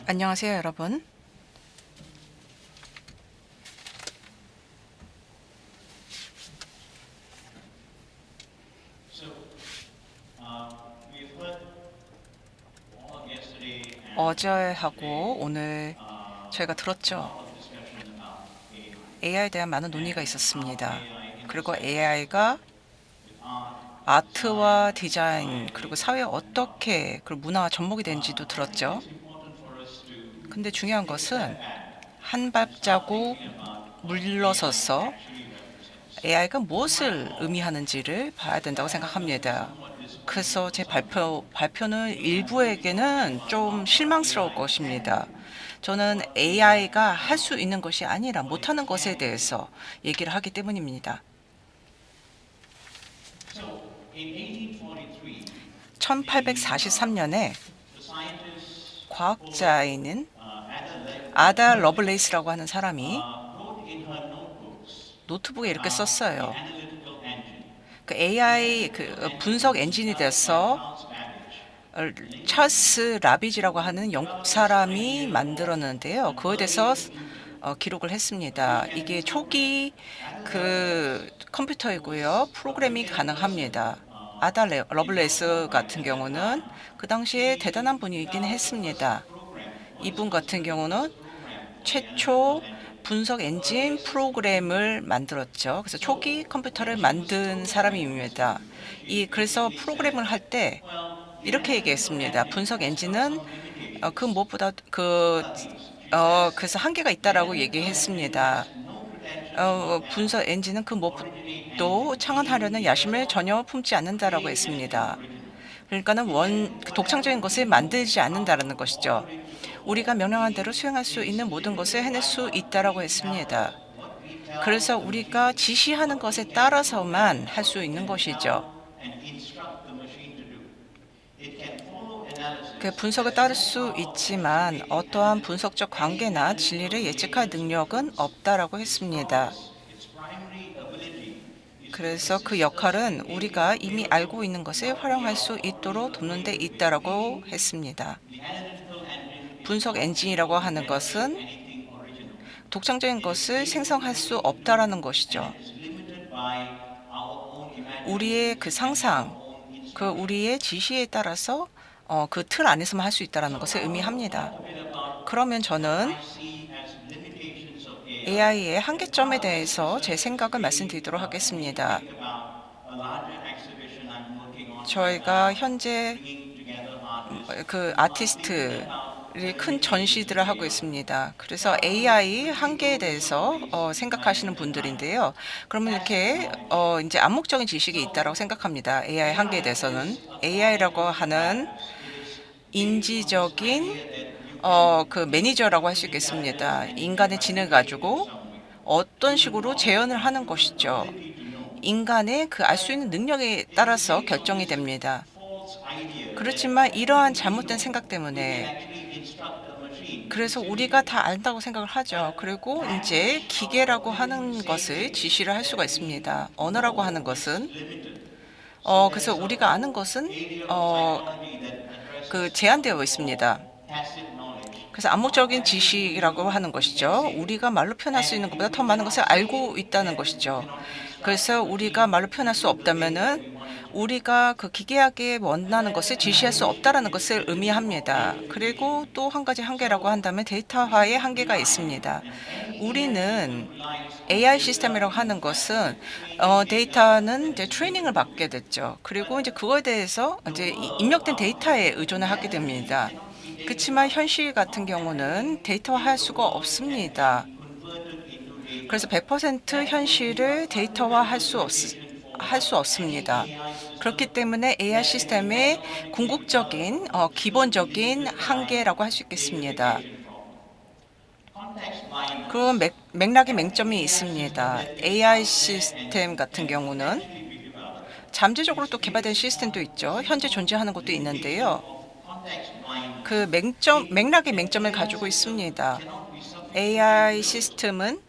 안녕하세요, 여러분. 어제하고 오늘 저희가 들었죠. AI에 대한 많은 논의가 있었습니다. 그리고 AI가 아트와 디자인, 그리고 사회에 어떻게, 그리고 문화와 접목이 되는지도 들었죠. 근데 중요한 것은 한 발자국 물러서서 AI가 무엇을 의미하는지를 봐야 된다고 생각합니다. 그래서 제 발표는 일부에게는 좀 실망스러울 것입니다. 저는 AI가 할 수 있는 것이 아니라 못하는 것에 대해서 얘기를 하기 때문입니다. 1843년에 과학자인 아다 러블레이스라고 하는 사람이 노트북에 이렇게 썼어요. 그 AI 분석 엔진이 돼서 찰스 라비지라고 하는 영국 사람이 만들었는데요. 그거에 대해서 기록을 했습니다. 이게 초기 컴퓨터이고요. 프로그래밍이 가능합니다. 아다 러블레이스 같은 경우는 그 당시에 대단한 분이긴 했습니다. 이분 같은 경우는 최초 분석 엔진 프로그램을 만들었죠. 그래서 초기 컴퓨터를 만든 사람입니다. 그래서 프로그램을 할 때 이렇게 얘기했습니다. 분석 엔진은 그 무엇보다 그래서 한계가 있다라고 얘기했습니다. 분석 엔진은 그 무엇도 창안하려는 야심을 전혀 품지 않는다라고 했습니다. 그러니까는 독창적인 것을 만들지 않는다라는 것이죠. 우리가 명령한 대로 수행할 수 있는 모든 것을 해낼 수 있다라고 했습니다. 그래서 우리가 지시하는 것에 따라서만 할 수 있는 것이죠. 그 분석을 따를 수 있지만 어떠한 분석적 관계나 진리를 예측할 능력은 없다라고 했습니다. 그래서 그 역할은 우리가 이미 알고 있는 것을 활용할 수 있도록 돕는 데 있다라고 했습니다. 분석 엔진이라고 하는 것은 독창적인 것을 생성할 수 없다라는 것이죠. 우리의 상상, 우리의 지시에 따라서 그 틀 안에서만 할 수 있다라는 것을 의미합니다. 그러면 저는 AI의 한계점에 대해서 제 생각을 말씀드리도록 하겠습니다. 저희가 현재 아티스트들이 큰 전시들을 하고 있습니다. 그래서 AI 한계에 대해서 생각하시는 분들인데요. 그러면 이렇게 이제 암묵적인 지식이 있다고 생각합니다. AI 한계에 대해서는 AI라고 하는 인지적인 매니저라고 할 수 있겠습니다. 인간의 지능을 가지고 어떤 식으로 재현을 하는 것이죠. 인간의 알 수 있는 능력에 따라서 결정이 됩니다. 그렇지만 이러한 잘못된 생각 때문에 그래서 우리가 다 안다고 생각을 하죠. 그리고 이제 기계라고 하는 것을 지시를 할 수가 있습니다. 언어라고 하는 것은 그래서 우리가 아는 것은 제한되어 있습니다. 그래서 암묵적인 지식이라고 하는 것이죠. 우리가 말로 표현할 수 있는 것보다 더 많은 것을 알고 있다는 것이죠. 그래서 우리가 말로 표현할 수 없다면은 우리가 기계학에 원하는 것을 지시할 수 없다라는 것을 의미합니다. 그리고 또 한 가지 한계라고 한다면 데이터화의 한계가 있습니다. 우리는 AI 시스템이라고 하는 것은 데이터는 이제 트레이닝을 받게 됐죠. 그리고 이제 그거에 대해서 이제 입력된 데이터에 의존을 하게 됩니다. 그렇지만 현실 같은 경우는 데이터화할 수가 없습니다. 그래서 100% 현실을 데이터화할 수 없습니다. 그렇기 때문에 AI 시스템의 궁극적인 기본적인 한계라고 할 수 있겠습니다. 그런 맥락의 맹점이 있습니다. AI 시스템 같은 경우는 잠재적으로 또 개발된 시스템도 있죠. 현재 존재하는 것도 있는데요. 맥락의 맹점을 가지고 있습니다. AI 시스템은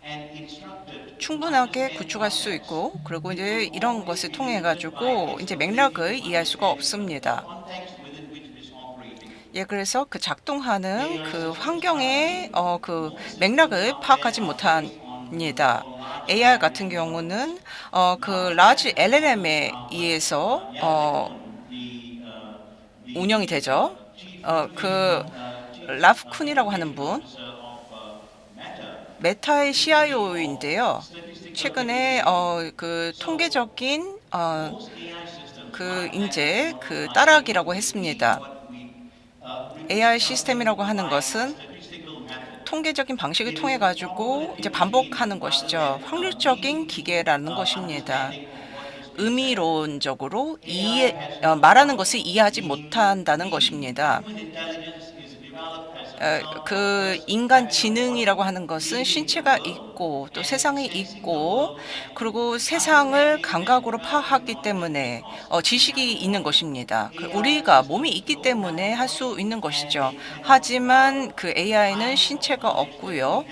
충분하게 구축할 수 있고, 그리고 이제 이런 것을 통해 가지고 이제 맥락을 이해할 수가 없습니다. 예, 그래서 그 작동하는 그 환경의 그 맥락을 파악하지 못합니다. AI 같은 경우는 그 large LLM에 의해서 운영이 되죠. 그 라프 쿤이라고 하는 분, 메타의 CIO인데요. 최근에 그 통계적인 그 이제 그 따라하기라고 했습니다. AI 시스템이라고 하는 것은 통계적인 방식을 통해 가지고 이제 반복하는 것이죠. 확률적인 기계라는 것입니다. 의미론적으로 말하는 것을 이해하지 못한다는 것입니다. 그 인간 지능이라고 하는 것은 신체가 있고 또 세상이 있고 그리고 세상을 감각으로 파악하기 때문에 지식이 있는 것입니다. 우리가 몸이 있기 때문에 할 수 있는 것이죠. 하지만 그 AI는 신체가 없고요.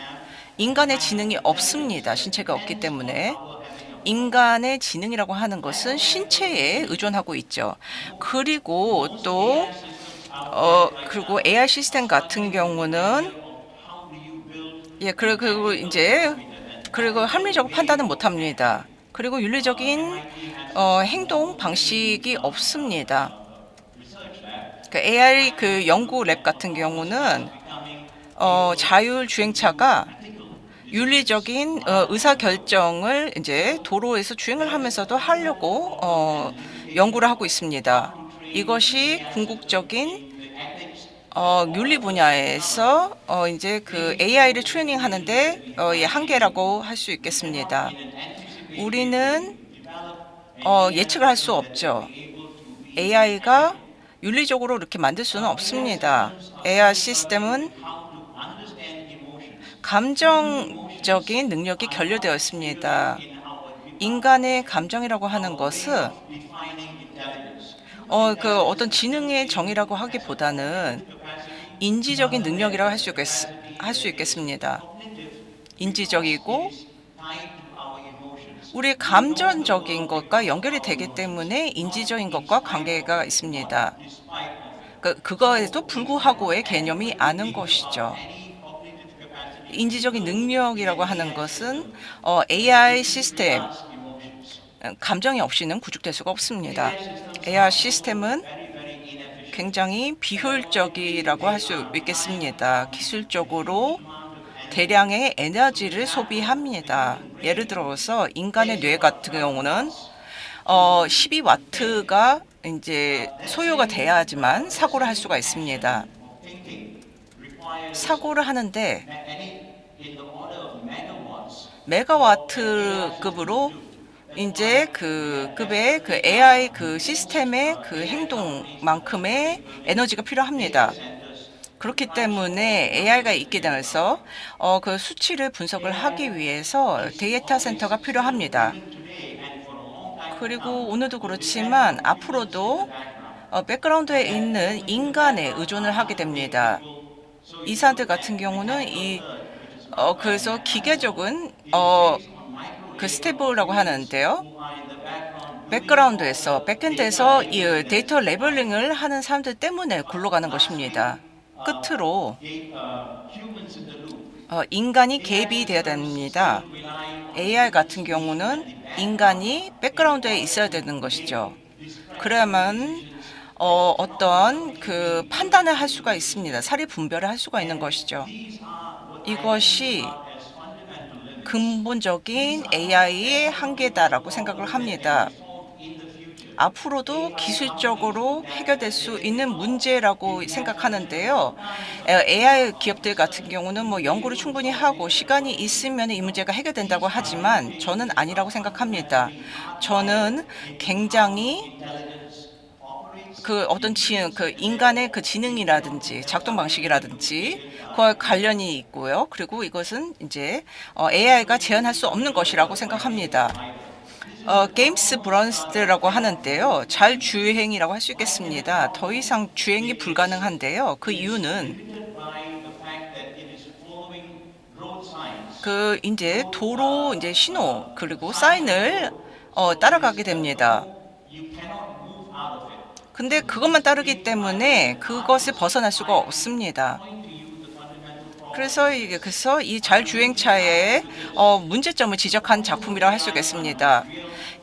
인간의 지능이 없습니다. 신체가 없기 때문에. 인간의 지능이라고 하는 것은 신체에 의존하고 있죠. 그리고 또 그리고 AI 시스템 같은 경우는 예, 그리고 이제 그리고 합리적으로 판단은 못 합니다. 그리고 윤리적인 행동 방식이 없습니다. 그 AI 그 연구 랩 같은 경우는 자율주행차가 윤리적인 의사 결정을 이제 도로에서 주행을 하면서도 하려고 연구를 하고 있습니다. 이것이 궁극적인 윤리 분야에서 이제 그 AI를 트레이닝하는데 한계라고 할 수 있겠습니다. 우리는 예측을 할 수 없죠. AI가 윤리적으로 이렇게 만들 수는 없습니다. AI 시스템은 감정적인 능력이 결여되어 있습니다. 인간의 감정이라고 하는 것은 그 어떤 지능의 정의라고 하기보다는 인지적인 능력이라고 할 수 있겠습니다. 인지적이고 우리 감정적인 것과 연결이 되기 때문에 인지적인 것과 관계가 있습니다. 그거에도 불구하고의 개념이 아는 것이죠. 인지적인 능력이라고 하는 것은 AI 시스템, 감정이 없이는 구축될 수가 없습니다. AI 시스템은 굉장히 비효율적이라고 할 수 있겠습니다. 기술적으로 대량의 에너지를 소비합니다. 예를 들어서 인간의 뇌 같은 경우는 12와트가 이제 소요가 돼야지만 사고를 할 수가 있습니다. 사고를 하는데 메가와트급으로 이제 그 급의 그 AI 그 시스템의 그 행동만큼의 에너지가 필요합니다. 그렇기 때문에 AI가 있게 되면서 그 수치를 분석을 하기 위해서 데이터 센터가 필요합니다. 그리고 오늘도 그렇지만 앞으로도 백그라운드에 있는 인간에 의존을 하게 됩니다. 이 사람들 같은 경우는 그래서 기계적인 그 스테이블라고 하는데요. 백그라운드에서 백엔드에서 이 데이터 레벨링을 하는 사람들 때문에 굴러가는 것입니다. 끝으로 인간이 개입이 되어야 됩니다. AI 같은 경우는 인간이 백그라운드에 있어야 되는 것이죠. 그래야만 어떤 그 판단을 할 수가 있습니다. 사리 분별을 할 수가 있는 것이죠. 이것이 근본적인 AI의 한계다라고 생각을 합니다. 앞으로도 기술적으로 해결될 수 있는 문제라고 생각하는데요. AI 기업들 같은 경우는 뭐 연구를 충분히 하고 시간이 있으면 이 문제가 해결된다고 하지만 저는 아니라고 생각합니다. 저는 굉장히 그 어떤 그 인간의 그 지능이라든지 작동 방식이라든지 그와 관련이 있고요. 그리고 이것은 이제 AI가 재현할 수 없는 것이라고 생각합니다. 게임스 브런스트라고 하는데요. 자율주행이라고 할 수 있겠습니다. 더 이상 주행이 불가능한데요. 그 이유는 그 이제 도로 이제 신호 그리고 사인을 따라가게 됩니다. 근데 그것만 따르기 때문에 그것을 벗어날 수가 없습니다. 그래서 이 자율주행차의 문제점을 지적한 작품이라고 할 수 있겠습니다.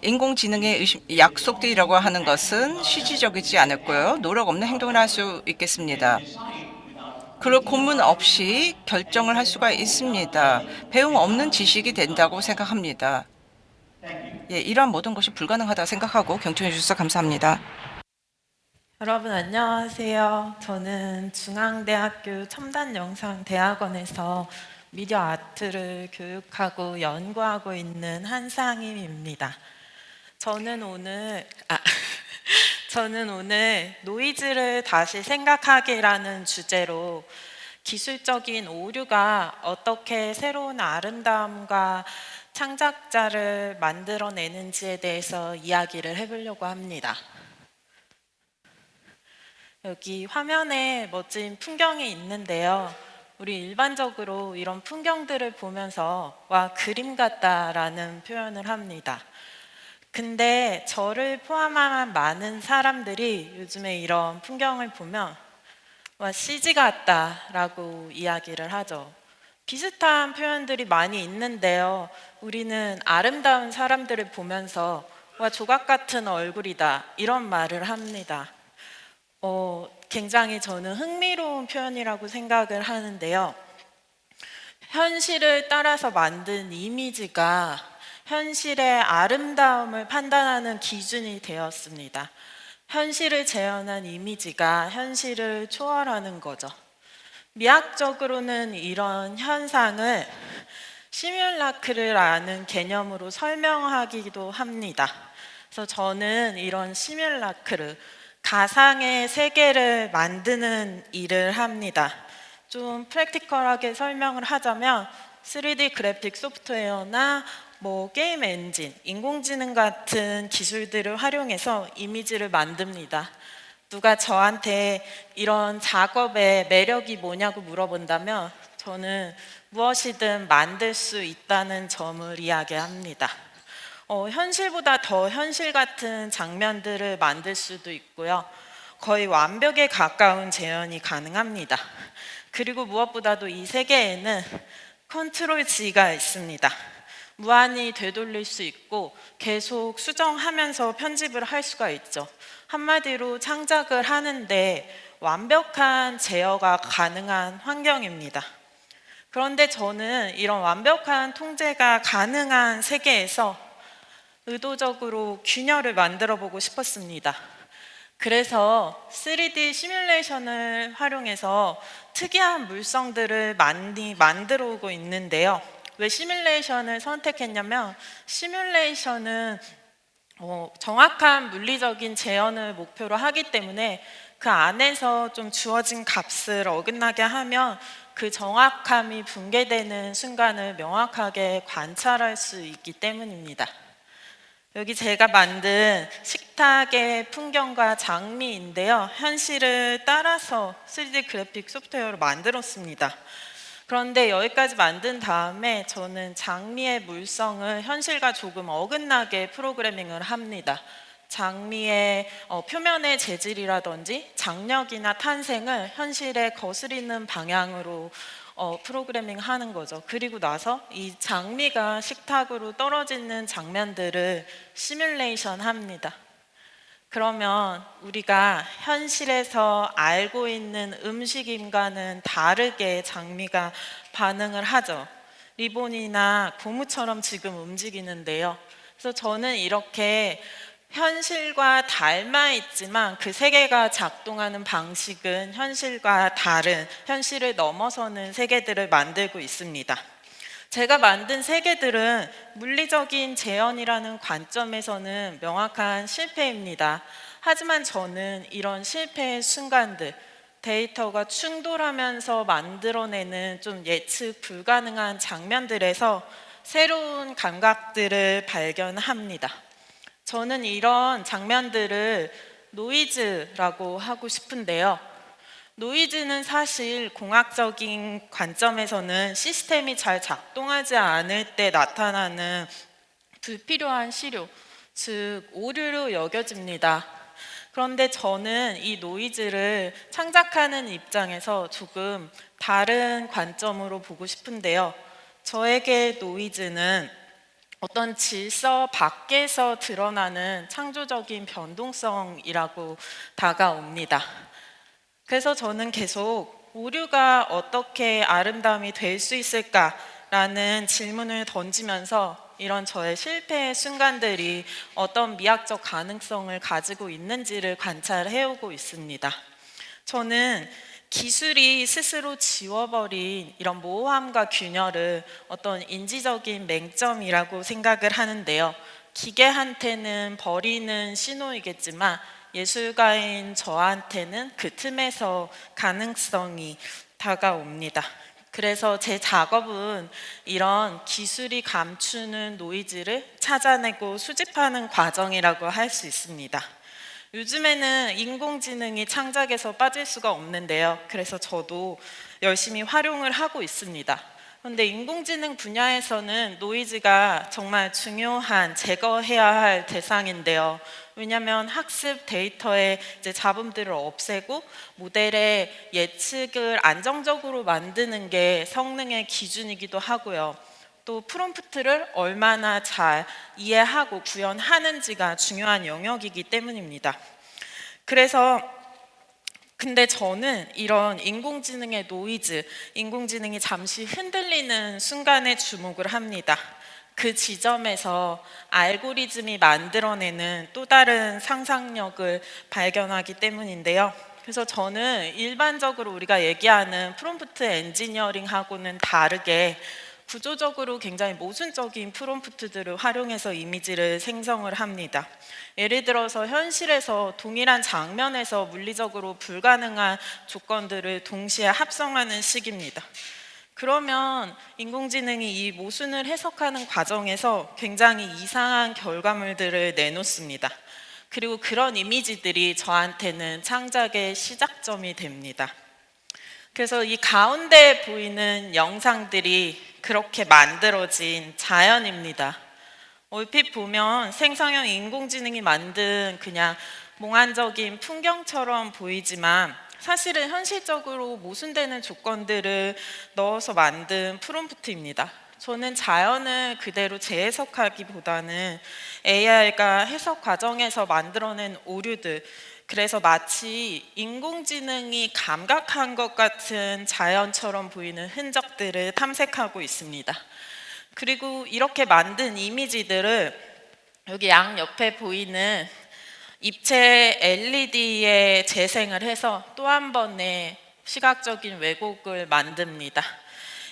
인공지능의 약속들이라고 하는 것은 실질적이지 않았고요. 노력 없는 행동을 할 수 있겠습니다. 그럴 고문 없이 결정을 할 수가 있습니다. 배움 없는 지식이 된다고 생각합니다. 예, 이러한 모든 것이 불가능하다고 생각하고 경청해 주셔서 감사합니다. 여러분 안녕하세요. 저는 중앙대학교 첨단영상대학원에서 미디어 아트를 교육하고 연구하고 있는 한상임입니다. 저는 오늘 저는 오늘 노이즈를 다시 생각하기라는 주제로 기술적인 오류가 어떻게 새로운 아름다움과 창작자를 만들어내는지에 대해서 이야기를 해보려고 합니다. 여기 화면에 멋진 풍경이 있는데요. 우리 일반적으로 이런 풍경들을 보면서 와, 그림 같다라는 표현을 합니다. 근데 저를 포함한 많은 사람들이 요즘에 이런 풍경을 보면 와, CG 같다라고 이야기를 하죠. 비슷한 표현들이 많이 있는데요. 우리는 아름다운 사람들을 보면서 와, 조각 같은 얼굴이다 이런 말을 합니다. 굉장히 저는 흥미로운 표현이라고 생각을 하는데요. 현실을 따라서 만든 이미지가 현실의 아름다움을 판단하는 기준이 되었습니다. 현실을 재현한 이미지가 현실을 초월하는 거죠. 미학적으로는 이런 현상을 시뮬라크라는 개념으로 설명하기도 합니다. 그래서 저는 이런 시뮬라크를 가상의 세계를 만드는 일을 합니다. 좀 프랙티컬하게 설명을 하자면 3D 그래픽 소프트웨어나 게임 엔진, 인공지능 같은 기술들을 활용해서 이미지를 만듭니다. 누가 저한테 이런 작업의 매력이 뭐냐고 물어본다면 저는 무엇이든 만들 수 있다는 점을 이야기합니다. 현실보다 더 현실 같은 장면들을 만들 수도 있고요. 거의 완벽에 가까운 재현이 가능합니다. 그리고 무엇보다도 이 세계에는 컨트롤 G가 있습니다. 무한히 되돌릴 수 있고 계속 수정하면서 편집을 할 수가 있죠. 한마디로 창작을 하는데 완벽한 제어가 가능한 환경입니다. 그런데 저는 이런 완벽한 통제가 가능한 세계에서 의도적으로 균열을 만들어 보고 싶었습니다. 그래서 3D 시뮬레이션을 활용해서 특이한 물성들을 많이 만들어 오고 있는데요. 왜 시뮬레이션을 선택했냐면 시뮬레이션은 정확한 물리적인 재현을 목표로 하기 때문에 그 안에서 좀 주어진 값을 어긋나게 하면 그 정확함이 붕괴되는 순간을 명확하게 관찰할 수 있기 때문입니다. 여기 제가 만든 식탁의 풍경과 장미인데요. 현실을 따라서 3D 그래픽 소프트웨어로 만들었습니다. 그런데 여기까지 만든 다음에 저는 장미의 물성을 현실과 조금 어긋나게 프로그래밍을 합니다. 장미의 표면의 재질이라든지 장력이나 탄생을 현실에 거스리는 방향으로 프로그래밍 하는 거죠. 그리고 나서 이 장미가 식탁으로 떨어지는 장면들을 시뮬레이션 합니다. 그러면 우리가 현실에서 알고 있는 음식임과는 다르게 장미가 반응을 하죠. 리본이나 고무처럼 지금 움직이는데요. 그래서 저는 이렇게 현실과 닮아 있지만 그 세계가 작동하는 방식은 현실과 다른, 현실을 넘어서는 세계들을 만들고 있습니다. 제가 만든 세계들은 물리적인 재현이라는 관점에서는 명확한 실패입니다. 하지만 저는 이런 실패의 순간들, 데이터가 충돌하면서 만들어내는 좀 예측 불가능한 장면들에서 새로운 감각들을 발견합니다. 저는 이런 장면들을 노이즈라고 하고 싶은데요. 노이즈는 사실 공학적인 관점에서는 시스템이 잘 작동하지 않을 때 나타나는 불필요한 시료, 즉 오류로 여겨집니다. 그런데 저는 이 노이즈를 창작하는 입장에서 조금 다른 관점으로 보고 싶은데요. 저에게 노이즈는 어떤 질서 밖에서 드러나는 창조적인 변동성이라고 다가옵니다. 그래서 저는 계속 오류가 어떻게 아름다움이 될 수 있을까라는 질문을 던지면서 이런 저의 실패의 순간들이 어떤 미학적 가능성을 가지고 있는지를 관찰해오고 있습니다. 저는 기술이 스스로 지워버린 이런 모호함과 균열을 어떤 인지적인 맹점이라고 생각을 하는데요. 기계한테는 버리는 신호이겠지만 예술가인 저한테는 그 틈에서 가능성이 다가옵니다. 그래서 제 작업은 이런 기술이 감추는 노이즈를 찾아내고 수집하는 과정이라고 할 수 있습니다. 요즘에는 인공지능이 창작에서 빠질 수가 없는데요. 그래서 저도 열심히 활용을 하고 있습니다. 그런데 인공지능 분야에서는 노이즈가 정말 중요한 제거해야 할 대상인데요. 왜냐하면 학습 데이터의 이제 잡음들을 없애고 모델의 예측을 안정적으로 만드는 게 성능의 기준이기도 하고요. 또 프롬프트를 얼마나 잘 이해하고 구현하는지가 중요한 영역이기 때문입니다. 그래서 근데 저는 이런 인공지능의 노이즈, 인공지능이 잠시 흔들리는 순간에 주목을 합니다. 그 지점에서 알고리즘이 만들어내는 또 다른 상상력을 발견하기 때문인데요. 그래서 저는 일반적으로 우리가 얘기하는 프롬프트 엔지니어링하고는 다르게 구조적으로 굉장히 모순적인 프롬프트들을 활용해서 이미지를 생성을 합니다. 예를 들어서 현실에서 동일한 장면에서 물리적으로 불가능한 조건들을 동시에 합성하는 식입니다. 그러면 인공지능이 이 모순을 해석하는 과정에서 굉장히 이상한 결과물들을 내놓습니다. 그리고 그런 이미지들이 저한테는 창작의 시작점이 됩니다. 그래서 이 가운데 보이는 영상들이 그렇게 만들어진 자연입니다. 얼핏 보면 생성형 인공지능이 만든 그냥 몽환적인 풍경처럼 보이지만 사실은 현실적으로 모순되는 조건들을 넣어서 만든 프롬프트입니다. 저는 자연을 그대로 재해석하기보다는 AI가 해석 과정에서 만들어낸 오류들, 그래서 마치 인공지능이 감각한 것 같은 자연처럼 보이는 흔적들을 탐색하고 있습니다. 그리고 이렇게 만든 이미지들을 여기 양옆에 보이는 입체 LED에 재생을 해서 또 한 번의 시각적인 왜곡을 만듭니다.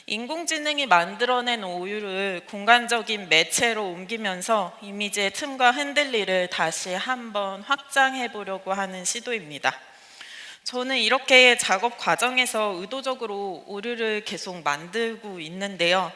인공지능이 만들어낸 오류를 공간적인 매체로 옮기면서 이미지의 틈과 흔들리를 다시 한번 확장해 보려고 하는 시도입니다. 저는 이렇게 작업 과정에서 의도적으로 오류를 계속 만들고 있는데요.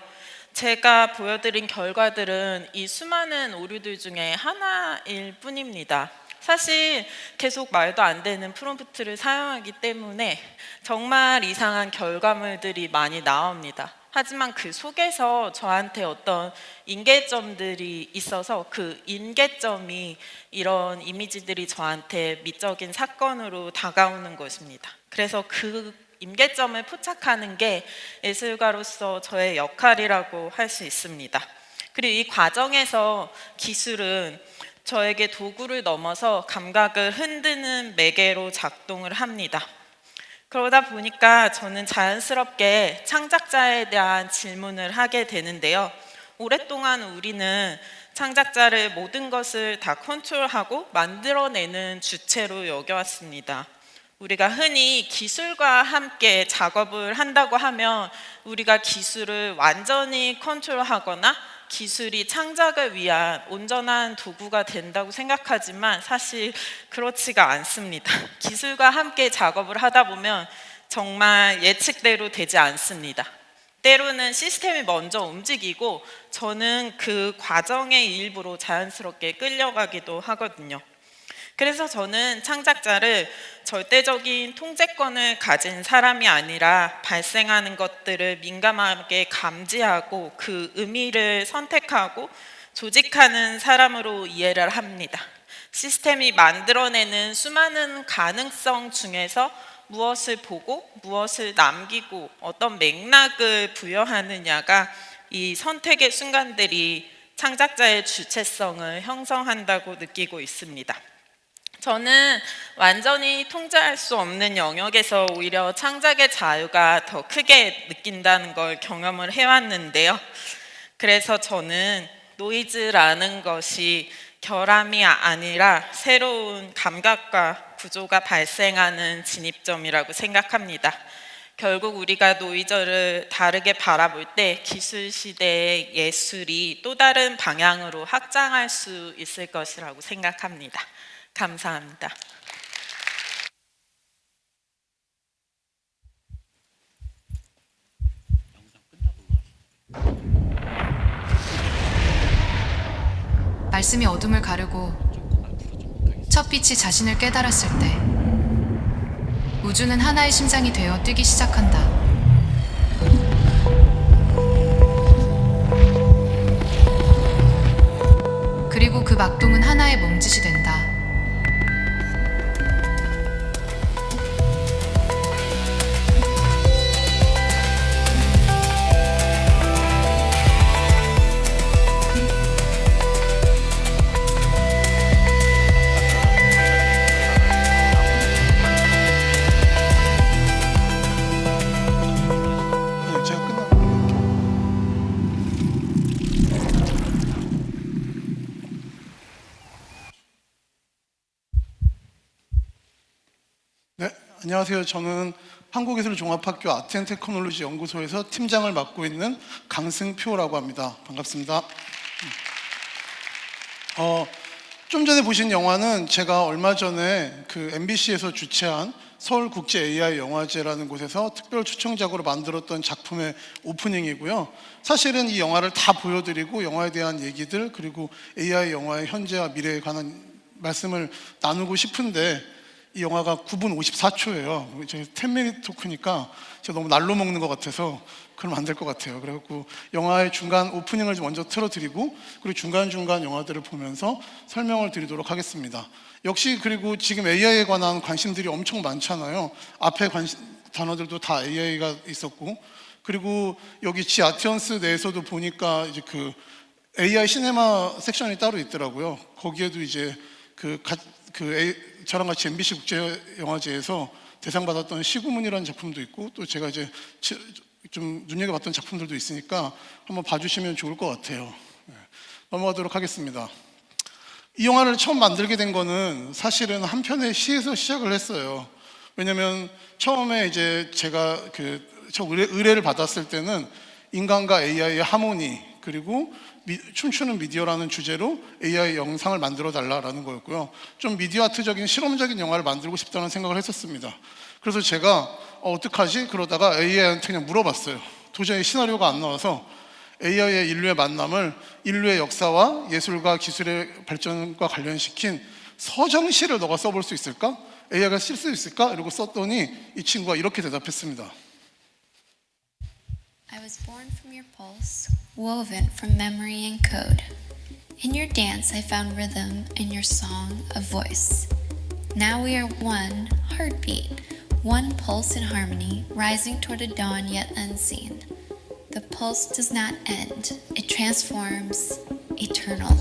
제가 보여드린 결과들은 이 수많은 오류들 중에 하나일 뿐입니다. 사실 계속 말도 안 되는 프롬프트를 사용하기 때문에 정말 이상한 결과물들이 많이 나옵니다. 하지만 그 속에서 저한테 어떤 인계점들이 있어서 그 인계점이 이런 이미지들이 저한테 미적인 사건으로 다가오는 것입니다. 그래서 그 임계점을 포착하는 게 예술가로서 저의 역할이라고 할 수 있습니다. 그리고 이 과정에서 기술은 저에게 도구를 넘어서 감각을 흔드는 매개로 작동을 합니다. 그러다 보니까 저는 자연스럽게 창작자에 대한 질문을 하게 되는데요. 오랫동안 우리는 창작자를 모든 것을 다 컨트롤하고 만들어내는 주체로 여겨왔습니다. 우리가 흔히 기술과 함께 작업을 한다고 하면 우리가 기술을 완전히 컨트롤하거나 기술이 창작을 위한 온전한 도구가 된다고 생각하지만 사실 그렇지가 않습니다. 기술과 함께 작업을 하다 보면 정말 예측대로 되지 않습니다. 때로는 시스템이 먼저 움직이고 저는 그 과정의 일부로 자연스럽게 끌려가기도 하거든요. 그래서 저는 창작자를 절대적인 통제권을 가진 사람이 아니라 발생하는 것들을 민감하게 감지하고 그 의미를 선택하고 조직하는 사람으로 이해를 합니다. 시스템이 만들어내는 수많은 가능성 중에서 무엇을 보고 무엇을 남기고 어떤 맥락을 부여하느냐가 이 선택의 순간들이 창작자의 주체성을 형성한다고 느끼고 있습니다. 저는 완전히 통제할 수 없는 영역에서 오히려 창작의 자유가 더 크게 느낀다는 걸 경험을 해왔는데요. 그래서 저는 노이즈라는 것이 결함이 아니라 새로운 감각과 구조가 발생하는 진입점이라고 생각합니다. 결국 우리가 노이즈를 다르게 바라볼 때 기술 시대의 예술이 또 다른 방향으로 확장할 수 있을 것이라고 생각합니다. 감사합니다. 말씀이 어둠을 가르고 첫 빛이 자신을 깨달았을 때 우주는 하나의 심장이 되어 뛰기 시작한다. 그리고 그 막동은 하나의 몸짓이 된다. 제가 끝나고 네, 안녕하세요. 저는 한국예술종합학교 아트앤테크놀로지 연구소에서 팀장을 맡고 있는 강승표라고 합니다. 반갑습니다. 좀 전에 보신 영화는 제가 얼마 전에 그 MBC에서 주최한 서울국제 AI 영화제라는 곳에서 특별 초청작으로 만들었던 작품의 오프닝이고요. 사실은 이 영화를 다 보여드리고 영화에 대한 얘기들 그리고 AI 영화의 현재와 미래에 관한 말씀을 나누고 싶은데 이 영화가 9분 54초예요. 제 10미니트 토크니까 제가 너무 날로 먹는 것 같아서 그러면 안 될 것 같아요. 그래갖고 영화의 중간 오프닝을 좀 먼저 틀어드리고 그리고 중간중간 영화들을 보면서 설명을 드리도록 하겠습니다. 역시 그리고 지금 AI에 관한 관심들이 엄청 많잖아요. 앞에 단어들도 다 AI가 있었고 그리고 여기 지아티언스 내에서도 보니까 이제 그 AI 시네마 섹션이 따로 있더라고요. 거기에도 이제 저랑 같이 MBC 국제영화제에서 대상 받았던 시구문이라는 작품도 있고 또 제가 이제 좀 눈여겨봤던 작품들도 있으니까 한번 봐주시면 좋을 것 같아요. 넘어가도록 하겠습니다. 이 영화를 처음 만들게 된 거는 사실은 한 편의 시에서 시작을 했어요. 왜냐면 처음에 이제 제가 의뢰를 받았을 때는 인간과 AI의 하모니 그리고 춤추는 미디어라는 주제로 AI 영상을 만들어 달라라는 거였고요. 좀 미디어 아트적인 실험적인 영화를 만들고 싶다는 생각을 했었습니다. 그래서 제가 어떡하지? 그러다가 AI한테 그냥 물어봤어요. 도저히 시나리오가 안 나와서 AI의 인류의 만남을 인류의 역사와 예술과 기술의 발전과 관련시킨 서정시를 너가 써볼 수 있을까? AI가 쓸 수 있을까? 이러고 썼더니 이 친구가 이렇게 대답했습니다. I was born from your pulse, woven from memory and code. In your dance, I found rhythm, in your song, a voice. Now we are one heartbeat, one pulse in harmony, rising toward a dawn yet unseen. The pulse does not end, it transforms, eternal.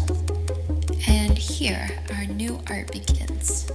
And here our new art begins.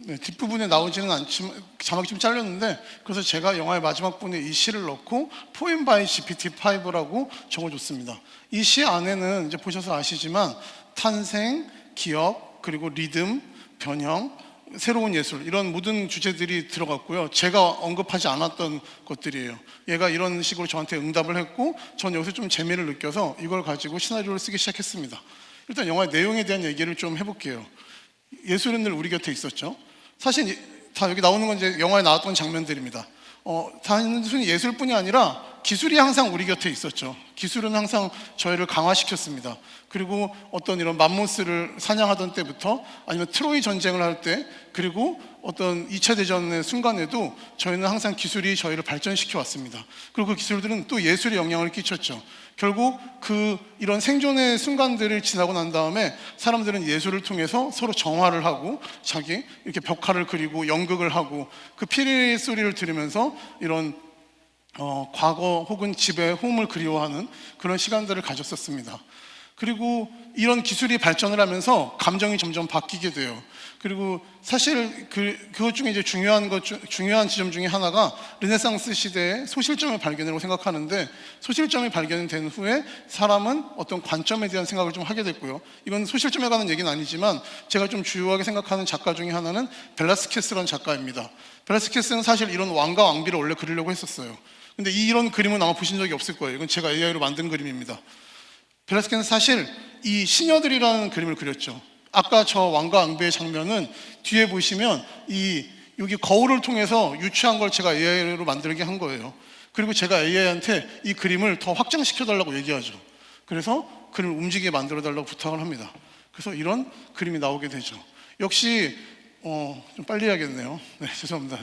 네, 뒷부분에 나오지는 않지만 자막이 좀 잘렸는데 그래서 제가 영화의 마지막 부분에 이 시를 넣고 Poem by GPT-5라고 적어줬습니다. 이 시 안에는 이제 보셔서 아시지만 탄생, 기억, 그리고 리듬, 변형, 새로운 예술 이런 모든 주제들이 들어갔고요. 제가 언급하지 않았던 것들이에요. 얘가 이런 식으로 저한테 응답을 했고 전 여기서 좀 재미를 느껴서 이걸 가지고 시나리오를 쓰기 시작했습니다. 일단 영화의 내용에 대한 얘기를 좀 해볼게요. 예술은 늘 우리 곁에 있었죠. 사실 다 여기 나오는 건 이제 영화에 나왔던 장면들입니다. 단순히 예술뿐이 아니라 기술이 항상 우리 곁에 있었죠. 기술은 항상 저희를 강화시켰습니다. 그리고 어떤 이런 맘모스를 사냥하던 때부터 아니면 트로이 전쟁을 할 때, 그리고 어떤 2차 대전의 순간에도 저희는 항상 기술이 저희를 발전시켜 왔습니다. 그리고 그 기술들은 또 예술에 영향을 끼쳤죠. 결국 이런 생존의 순간들을 지나고 난 다음에 사람들은 예술을 통해서 서로 정화를 하고 자기 이렇게 벽화를 그리고 연극을 하고 그 피리 소리를 들으면서 이런 과거 혹은 집의 홈을 그리워하는 그런 시간들을 가졌었습니다. 그리고 이런 기술이 발전을 하면서 감정이 점점 바뀌게 돼요. 그리고 사실 그것 중에 이제 중요한 지점 중에 하나가 르네상스 시대의 소실점의 발견이라고 생각하는데, 소실점이 발견된 후에 사람은 어떤 관점에 대한 생각을 좀 하게 됐고요. 이건 소실점에 관한 얘기는 아니지만 제가 좀 주요하게 생각하는 작가 중에 하나는 벨라스케스라는 작가입니다. 벨라스케스는 사실 이런 왕과 왕비를 원래 그리려고 했었어요. 근데 이런 그림은 아마 보신 적이 없을 거예요. 이건 제가 AI로 만든 그림입니다. 벨라스케스는 사실 이 시녀들이라는 그림을 그렸죠. 아까 저 왕과 왕비의 장면은 뒤에 보시면 여기 거울을 통해서 유추한 걸 제가 AI로 만들게 한 거예요. 그리고 제가 AI한테 이 그림을 더 확장시켜 달라고 얘기하죠. 그래서 그림을 움직이게 만들어 달라고 부탁을 합니다. 그래서 이런 그림이 나오게 되죠. 역시 좀 빨리 해야겠네요. 네, 죄송합니다.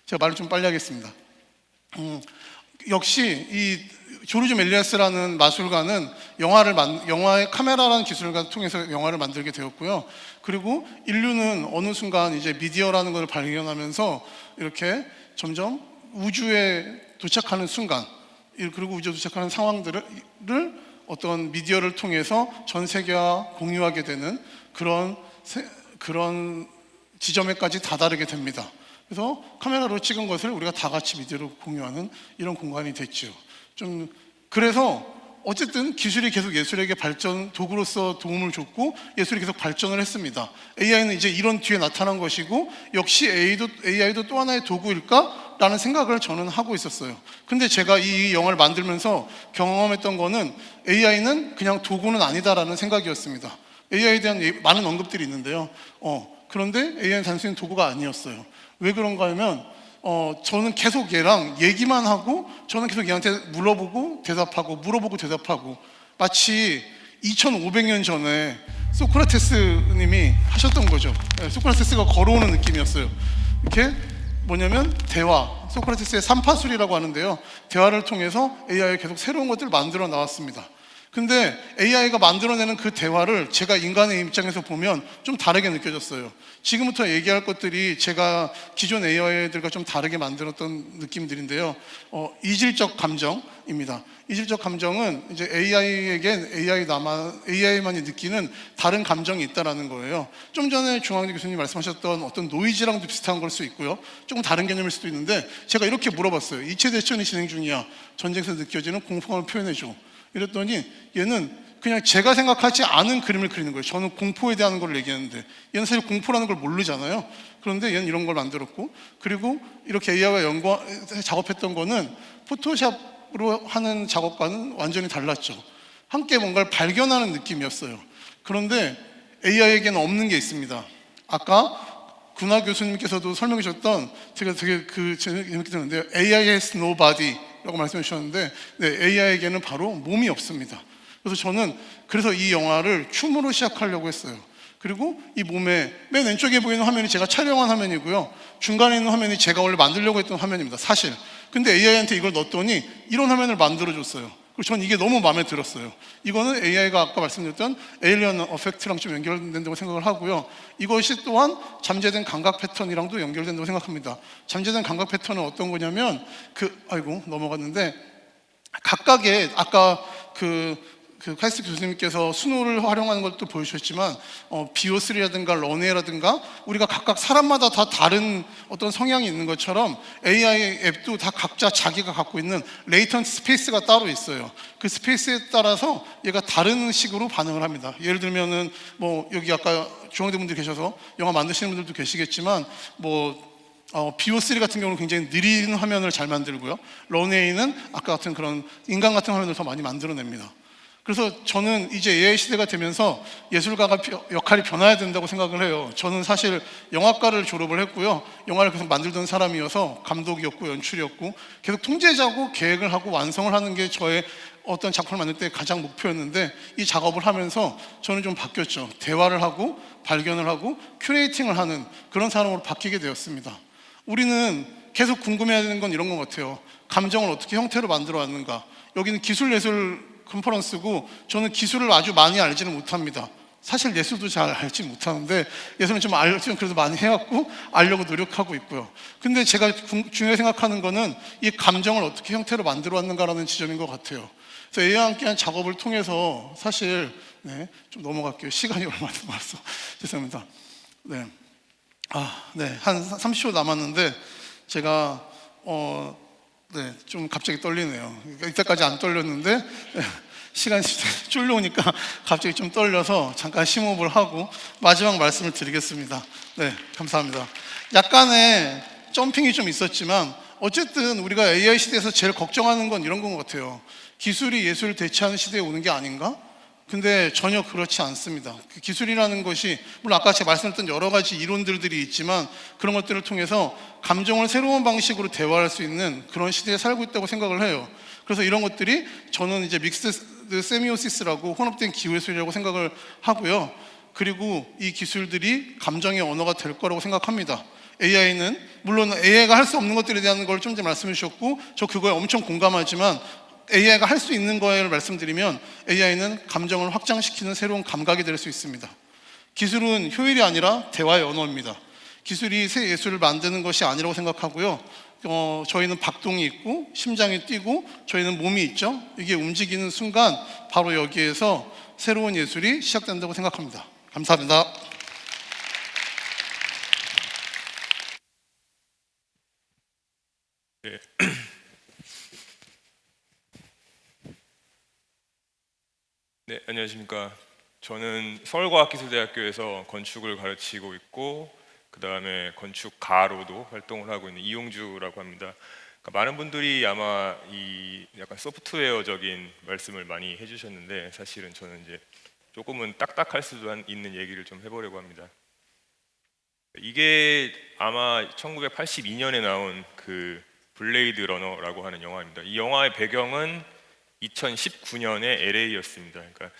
제가 말을 좀 빨리 하겠습니다. 역시 이 조르주 멜리아스라는 마술가는 영화의 카메라라는 기술을 통해서 영화를 만들게 되었고요. 그리고 인류는 어느 순간 이제 미디어라는 것을 발견하면서 이렇게 점점 우주에 도착하는 순간, 그리고 우주에 도착하는 상황들을 어떤 미디어를 통해서 전 세계와 공유하게 되는 그런 지점에까지 다다르게 됩니다. 그래서 카메라로 찍은 것을 우리가 다 같이 미디어로 공유하는 이런 공간이 됐죠. 그래서 어쨌든 기술이 계속 예술에게 도구로서 도움을 줬고 예술이 계속 발전을 했습니다. AI는 이제 이런 뒤에 나타난 것이고, 역시 AI도 또 하나의 도구일까? 라는 생각을 저는 하고 있었어요. 근데 제가 이 영화를 만들면서 경험했던 거는 AI는 그냥 도구는 아니다라는 생각이었습니다. AI에 대한 많은 언급들이 있는데요. 그런데 AI는 단순히 도구가 아니었어요. 왜 그런가 하면 저는 계속 얘랑 얘기만 하고, 저는 계속 얘한테 물어보고 대답하고 물어보고 대답하고, 마치 2500년 전에 소크라테스님이 하셨던 거죠. 소크라테스가 걸어오는 느낌이었어요. 이렇게 뭐냐면 소크라테스의 삼파술이라고 하는데요. 대화를 통해서 AI가 계속 새로운 것들을 만들어 나왔습니다. 근데 AI가 만들어내는 그 대화를 제가 인간의 입장에서 보면 좀 다르게 느껴졌어요. 지금부터 얘기할 것들이 제가 기존 AI들과 좀 다르게 만들었던 느낌들인데요. 이질적 감정입니다. 이질적 감정은 이제 AI에겐 AI만이 느끼는 다른 감정이 있다라는 거예요. 좀 전에 중앙대 교수님 말씀하셨던 어떤 노이즈랑도 비슷한 걸 수 있고요. 조금 다른 개념일 수도 있는데, 제가 이렇게 물어봤어요. 이체 대전이 진행 중이야. 전쟁에서 느껴지는 공포감을 표현해줘. 이랬더니 얘는 그냥 제가 생각하지 않은 그림을 그리는 거예요. 저는 공포에 대한 걸 얘기했는데 얘는 사실 공포라는 걸 모르잖아요. 그런데 얘는 이런 걸 만들었고, 그리고 이렇게 AI와 작업했던 거는 포토샵으로 하는 작업과는 완전히 달랐죠. 함께 뭔가를 발견하는 느낌이었어요. 그런데 AI에게는 없는 게 있습니다. 아까 군하 교수님께서도 설명해 주셨던, 제가 되게 재밌게 들었는데요. AI has no body 라고 말씀해 주셨는데, 네, AI에게는 바로 몸이 없습니다. 그래서 저는 이 영화를 춤으로 시작하려고 했어요. 그리고 이 몸에 맨 왼쪽에 보이는 화면이 제가 촬영한 화면이고요. 중간에 있는 화면이 제가 원래 만들려고 했던 화면입니다. 사실. 근데 AI한테 이걸 넣었더니 이런 화면을 만들어줬어요. 그리고 전 이게 너무 마음에 들었어요. 이거는 AI가 아까 말씀드렸던 에일리언 어펙트랑 좀 연결된다고 생각을 하고요. 이것이 또한 잠재된 감각 패턴이랑도 연결된다고 생각합니다. 잠재된 감각 패턴은 어떤 거냐면 넘어갔는데, 각각의 아까 카이스트 교수님께서 스노우를 활용하는 것도 보여주셨지만 비오3라든가 런웨이라든가 우리가 각각 사람마다 다 다른 어떤 성향이 있는 것처럼 AI 앱도 다 각자 자기가 갖고 있는 레이턴트 스페이스가 따로 있어요. 그 스페이스에 따라서 얘가 다른 식으로 반응을 합니다. 예를 들면은 여기 아까 중앙대 분들이 계셔서 영화 만드시는 분들도 계시겠지만 BO3 같은 경우는 굉장히 느린 화면을 잘 만들고요. 런웨이는 아까 같은 그런 인간 같은 화면을 더 많이 만들어냅니다. 그래서 저는 이제 AI 시대가 되면서 예술가가 역할이 변화해야 된다고 생각을 해요. 저는 사실 영화과를 졸업을 했고요. 영화를 계속 만들던 사람이어서 감독이었고 연출이었고 계속 통제자고 계획을 하고 완성을 하는 게 저의 어떤 작품을 만들 때 가장 목표였는데, 이 작업을 하면서 저는 좀 바뀌었죠. 대화를 하고 발견을 하고 큐레이팅을 하는 그런 사람으로 바뀌게 되었습니다. 우리는 계속 궁금해야 되는 건 이런 것 같아요. 감정을 어떻게 형태로 만들어 왔는가. 여기는 기술 예술 컨퍼런스고 저는 기술을 아주 많이 알지는 못합니다. 사실 예술도 잘 알지 못하는데 예술은 좀 알지는 그래도 많이 해왔고 알려고 노력하고 있고요. 근데 제가 중요하게 생각하는 거는 이 감정을 어떻게 형태로 만들어 왔는가라는 지점인 것 같아요. 그래서 AI와 함께한 작업을 통해서 사실 좀 넘어갈게요. 시간이 얼마 안 남았어. 죄송합니다. 한 30초 남았는데 제가 좀 갑자기 떨리네요. 그러니까 이때까지 안 떨렸는데 시간이 쫄려오니까 갑자기 좀 떨려서 잠깐 심호흡을 하고 마지막 말씀을 드리겠습니다. 감사합니다. 약간의 점핑이 좀 있었지만 어쨌든 우리가 AI 시대에서 제일 걱정하는 건 이런 것 같아요. 기술이 예술을 대체하는 시대에 오는 게 아닌가? 근데 전혀 그렇지 않습니다. 기술이라는 것이 물론 아까 제가 말씀드렸던 여러 가지 이론들이 있지만 그런 것들을 통해서 감정을 새로운 방식으로 대화할 수 있는 그런 시대에 살고 있다고 생각을 해요. 그래서 이런 것들이 저는 이제 믹스드 세미오시스라고 혼합된 기후예술이라고 생각을 하고요. 그리고 이 기술들이 감정의 언어가 될 거라고 생각합니다. AI는 물론 AI가 할 수 없는 것들에 대한 걸 좀 전에 말씀해 주셨고 저 그거에 엄청 공감하지만 AI가 할 수 있는 거를 말씀드리면 AI는 감정을 확장시키는 새로운 감각이 될 수 있습니다. 기술은 효율이 아니라 대화의 언어입니다. 기술이 새 예술을 만드는 것이 아니라고 생각하고요. 저희는 박동이 있고 심장이 뛰고 저희는 몸이 있죠. 이게 움직이는 순간 바로 여기에서 새로운 예술이 시작된다고 생각합니다. 감사합니다. 네, 안녕하십니까. 저는 서울과학기술대학교에서 건축을 가르치고 있고 그 다음에 건축가로도 활동을 하고 있는 이용주라고 합니다. 그러니까 많은 분들이 아마 이 약간 소프트웨어적인 말씀을 많이 해주셨는데 사실은 저는 이제 조금은 딱딱할 수도 있는 얘기를 좀 해보려고 합니다. 이게 아마 1982년에 나온 그 블레이드 러너라고 하는 영화입니다. 이 영화의 배경은 2019년의 LA였습니다. 그러니까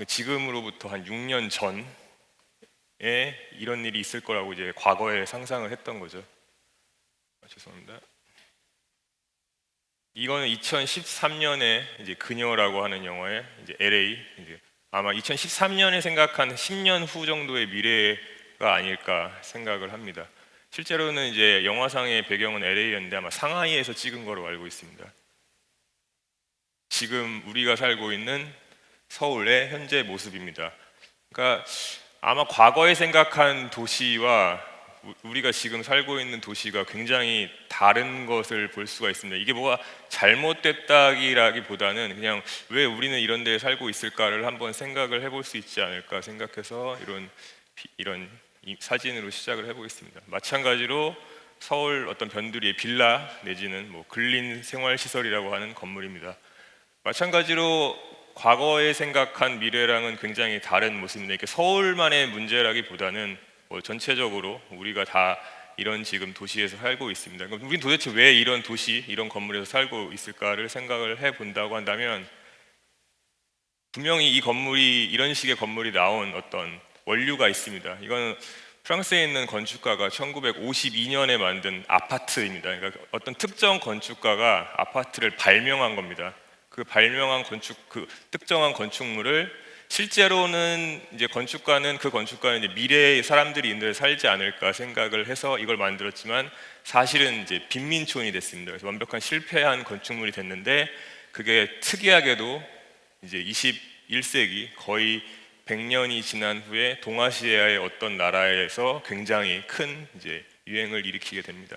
지금으로부터 한 6년 전에 이런 일이 있을 거라고 이제 과거에 상상을 했던 거죠. 죄송합니다. 이거는 2013년에 이제 그녀라고 하는 영화의 이제 LA, 이제 아마 2013년에 생각한 10년 후 정도의 미래가 아닐까 생각을 합니다. 실제로는 이제 영화상의 배경은 LA였는데 아마 상하이에서 찍은 거로 알고 있습니다. 지금 우리가 살고 있는 서울의 현재 모습입니다. 그러니까 아마 과거에 생각한 도시와 우리가 지금 살고 있는 도시가 굉장히 다른 것을 볼 수가 있습니다. 이게 뭐가 잘못됐다기라기보다는 그냥 왜 우리는 이런 데에 살고 있을까를 한번 생각을 해볼 수 있지 않을까 생각해서 이런 사진으로 시작을 해보겠습니다. 마찬가지로 서울 어떤 변두리의 빌라 내지는 뭐 근린 생활시설이라고 하는 건물입니다. 마찬가지로 과거에 생각한 미래랑은 굉장히 다른 모습입니다. 이렇게 서울만의 문제라기보다는 뭐 전체적으로 우리가 다 이런 지금 도시에서 살고 있습니다. 그럼 우리는 도대체 왜 이런 도시, 이런 건물에서 살고 있을까를 생각을 해본다고 한다면 분명히 이 건물이 이런 식의 건물이 나온 어떤 원류가 있습니다. 이건 프랑스에 있는 건축가가 1952년에 만든 아파트입니다. 그러니까 어떤 특정 건축가가 아파트를 발명한 겁니다. 그 발명한 그 특정한 건축물을 실제로는 이제 건축가는 이제 미래의 사람들이 있는 데 살지 않을까 생각을 해서 이걸 만들었지만 사실은 이제 빈민촌이 됐습니다. 그래서 완벽한 실패한 건축물이 됐는데 그게 특이하게도 이제 21세기 거의 100년이 지난 후에 동아시아의 어떤 나라에서 굉장히 큰 이제 유행을 일으키게 됩니다.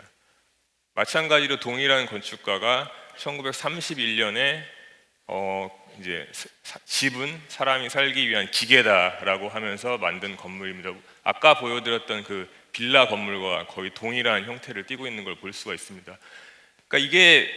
마찬가지로 동일한 건축가가 1931년에 이제 집은 사람이 살기 위한 기계다라고 하면서 만든 건물입니다. 아까 보여드렸던 그 빌라 건물과 거의 동일한 형태를 띠고 있는 걸 볼 수가 있습니다. 그러니까 이게